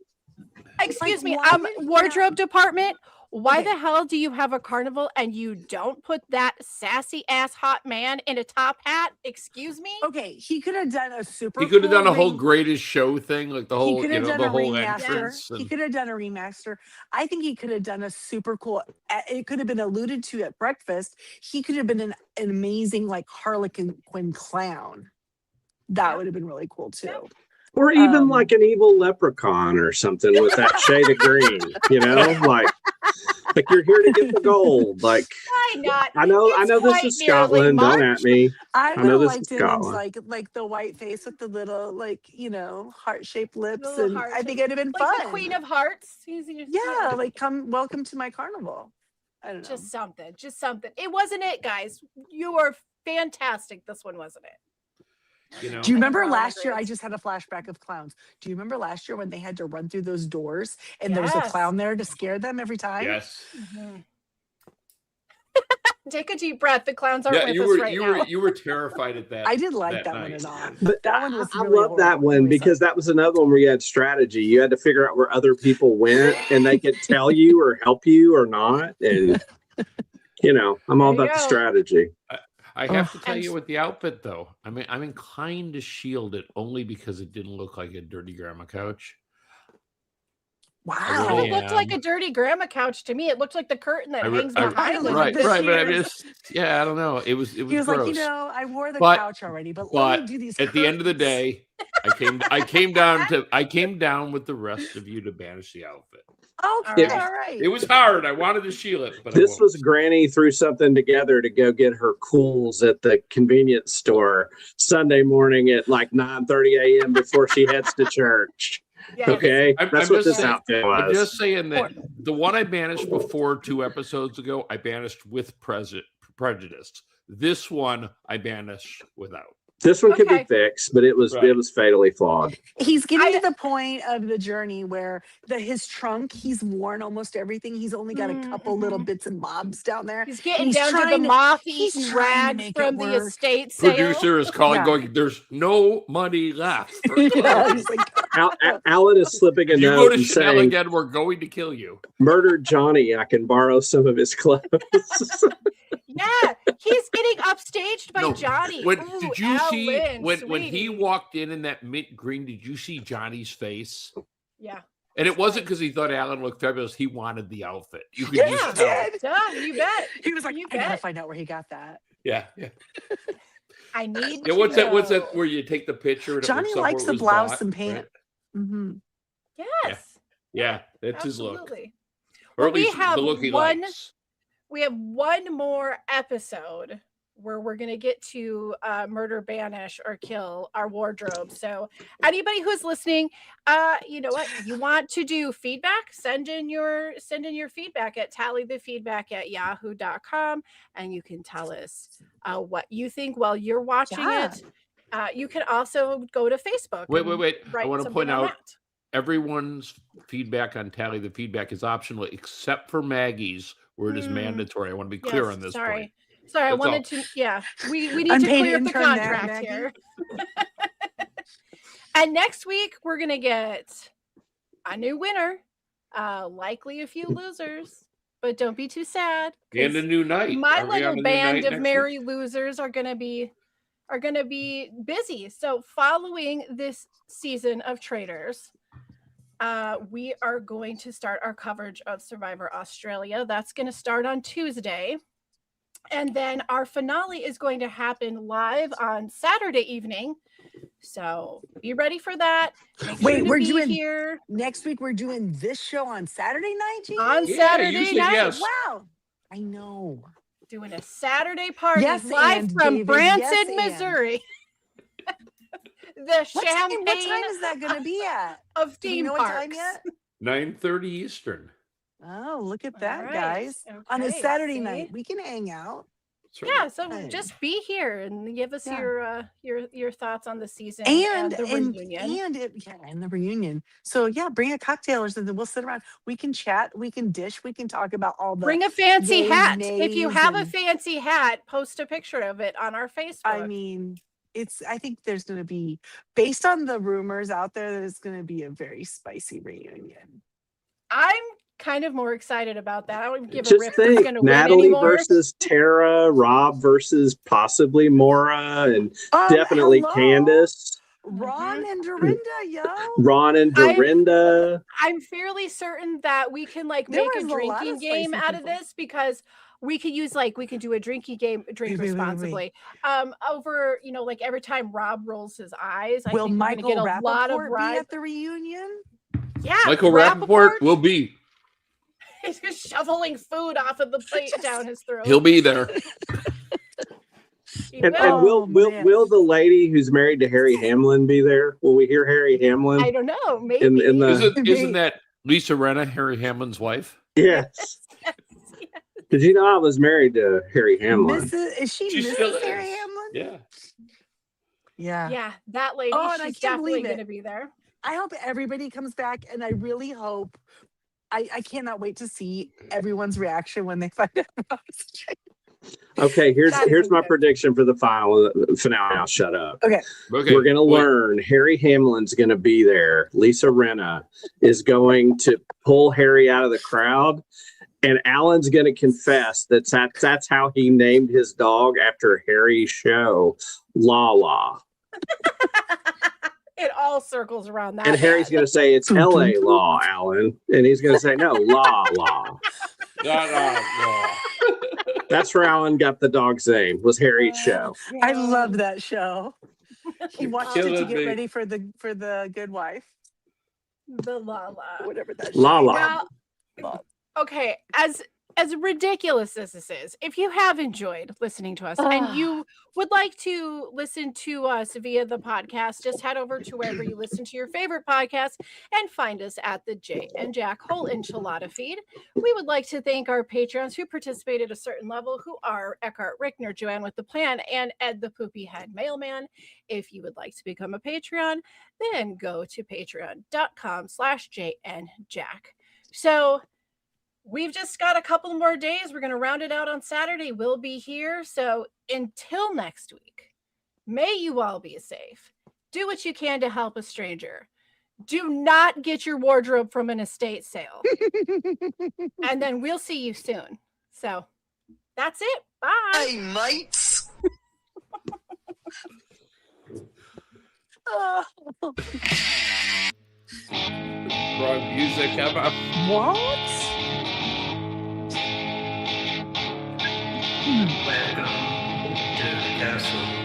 Excuse me, wardrobe department. Why the hell do you have a carnival and you don't put that sassy ass hot man in a top hat? Excuse me? Okay, he could have done a super. He could have done a whole greatest show thing, like the whole, the whole entrance. He could have done a remaster. I think he could have done a super cool. It could have been alluded to at breakfast. He could have been an amazing, like, Harlequin clown. That would have been really cool too. Or even like an evil leprechaun or something with that shade of green, like you're here to get the gold. Like, why not? I know this is Scotland. Don't at me. I know this is Scotland. Like the white face with the little, heart-shaped lips, and I think it'd have been fun. The Queen of Hearts. Welcome to my carnival. I don't know. Just something. It wasn't it, guys. You are fantastic. This one wasn't it. Do you remember last year? I just had a flashback of clowns. Do you remember last year when they had to run through those doors and there was a clown there to scare them every time? Yes. Mm-hmm. Take a deep breath. The clowns aren't with us right now. You were terrified at that. I did like that one at all. But that one was. I love that one because that was another one where you had strategy. You had to figure out where other people went, and they could tell you or help you or not. And I'm all about the strategy. I have to tell you with the outfit, though, I'm inclined to shield it only because it didn't look like a dirty grandma couch. Wow. It looked like a dirty grandma couch to me. It looked like the curtain that hangs behind it. Right. But I don't know. It was. He was gross. Like, I wore the couch already, but let me do these. At the end of the day, I came down with the rest of you to banish the outfit. Okay, all right. It was hard. I wanted to shield it, but this was Granny threw something together to go get her cools at the convenience store Sunday morning at like 9:30 a.m. before she heads to church. Yes. Okay, that's what this outfit was. I'm just saying that the one I banished before 2 episodes ago, I banished with prejudice. This one I banished without. This one could be fixed, but it was fatally flawed. He's getting to the point of the journey where his trunk, he's worn almost everything. He's only got a couple little bits and bobs down there. He's getting down to the moth-eaten rag from the estate sale. Producer is calling, going, "There's no money left." Alan is slipping a note and saying, "Again, we're going to kill you." Murder Johnny. I can borrow some of his clothes. Yeah, he's getting upstaged by Johnny. Did you see when he walked in that mint green? Did you see Johnny's face? Yeah. And it wasn't because he thought Alan looked fabulous. He wanted the outfit. You could just tell. You bet. He was like, I gotta find out where he got that. Yeah. I need. What's that? Where you take the picture? And Johnny likes the blouse and pants. Right? Mm-hmm. Yes. Yeah, that's his look. Or at least the look he likes. We have one more episode where we're going to get to murder, banish, or kill our wardrobe. So anybody who's listening, you know what? You want to do feedback? Send in your feedback at tallythefeedback@yahoo.com, and you can tell us what you think while you're watching it. You can also go to Facebook. Wait. I want to point out everyone's feedback on Tally the Feedback is optional except for Maggie's, where it is mandatory. I want to be clear on this point. Sorry, I wanted to. Yeah, we need to clear up the contract here. And next week we're gonna get a new winner, likely a few losers, but don't be too sad. And a new night. My little band of merry losers are gonna be busy. So following this season of Traitors, we are going to start our coverage of Survivor Australia. That's going to start on Tuesday. And then our finale is going to happen live on Saturday evening. So be ready for that. Wait, we're doing here next week. We're doing this show on Saturday night, Jamie? On Saturday night. Yes. Wow. I know. Doing a Saturday party live from Branson, Missouri. What time is that going to be at? Of theme parks. What time yet? 9:30 Eastern. Oh, look at that, guys. Okay, on a Saturday night, we can hang out. Yeah, so just be here and give us your thoughts on the season and the reunion. And the reunion. So bring a cocktail or something. We'll sit around. We can chat. We can dish. We can talk about all the. Bring a fancy hat. If you have a fancy hat, post a picture of it on our Facebook. I mean, I think there's going to be, based on the rumors out there, there's going to be a very spicy reunion. I'm kind of more excited about that. I don't give a rip who's going to win Natalie anymore. versus Tara, Rob versus possibly Maura, and definitely Candace. Ron and Dorinda, Ron and Dorinda. I'm fairly certain that we can make a drinking game out of this, because we could use we can do a drinking game, drink responsibly. Over every time Rob rolls his eyes, I think we're gonna get a lot of be at the reunion. Yeah, Michael Rappaport will be. He's just shoveling food off of the plate down his throat. He'll be there. And will the lady who's married to Harry Hamlin be there? Will we hear Harry Hamlin? I don't know. Maybe. Isn't that Lisa Rinna, Harry Hamlin's wife? Yes. Did you know I was married to Harry Hamlin? Is she Mrs. Harry Hamlin? Yeah. Yeah, that lady. She's definitely going to be there. I hope everybody comes back, and I really hope. I cannot wait to see everyone's reaction when they find out about it. Okay, here's my prediction for the finale. I'll shut up. Okay. We're going to learn Harry Hamlin's going to be there. Lisa Rinna is going to pull Harry out of the crowd, and Alan's going to confess that's how he named his dog after Harry's show, Lala. It all circles around that. And Harry's going to say it's L.A. Law, Alan, and he's going to say no, Law. That's where Alan got the dog's name, was Harry's show. I love that show. He watched it to get ready for the Good Wife. The Lala. Whatever that Lala. Okay, as ridiculous as this is, if you have enjoyed listening to us and you would like to listen to us via the podcast, just head over to wherever you listen to your favorite podcast and find us at the Jay and Jack Whole Enchilada feed. We would like to thank our Patreons who participate at a certain level, who are Eckhart Rickner, Joanne with the Plan, and Ed the Poopy Head Mailman. If you would like to become a Patreon, then go to patreon.com/JNJack. So we've just got a couple more days. We're going to round it out on Saturday. We'll be here. So until next week, may you all be safe. Do what you can to help a stranger. Do not get your wardrobe from an estate sale. And then we'll see you soon. So that's it. Bye. Hey, mates. Wrong music ever. What? Welcome to the castle.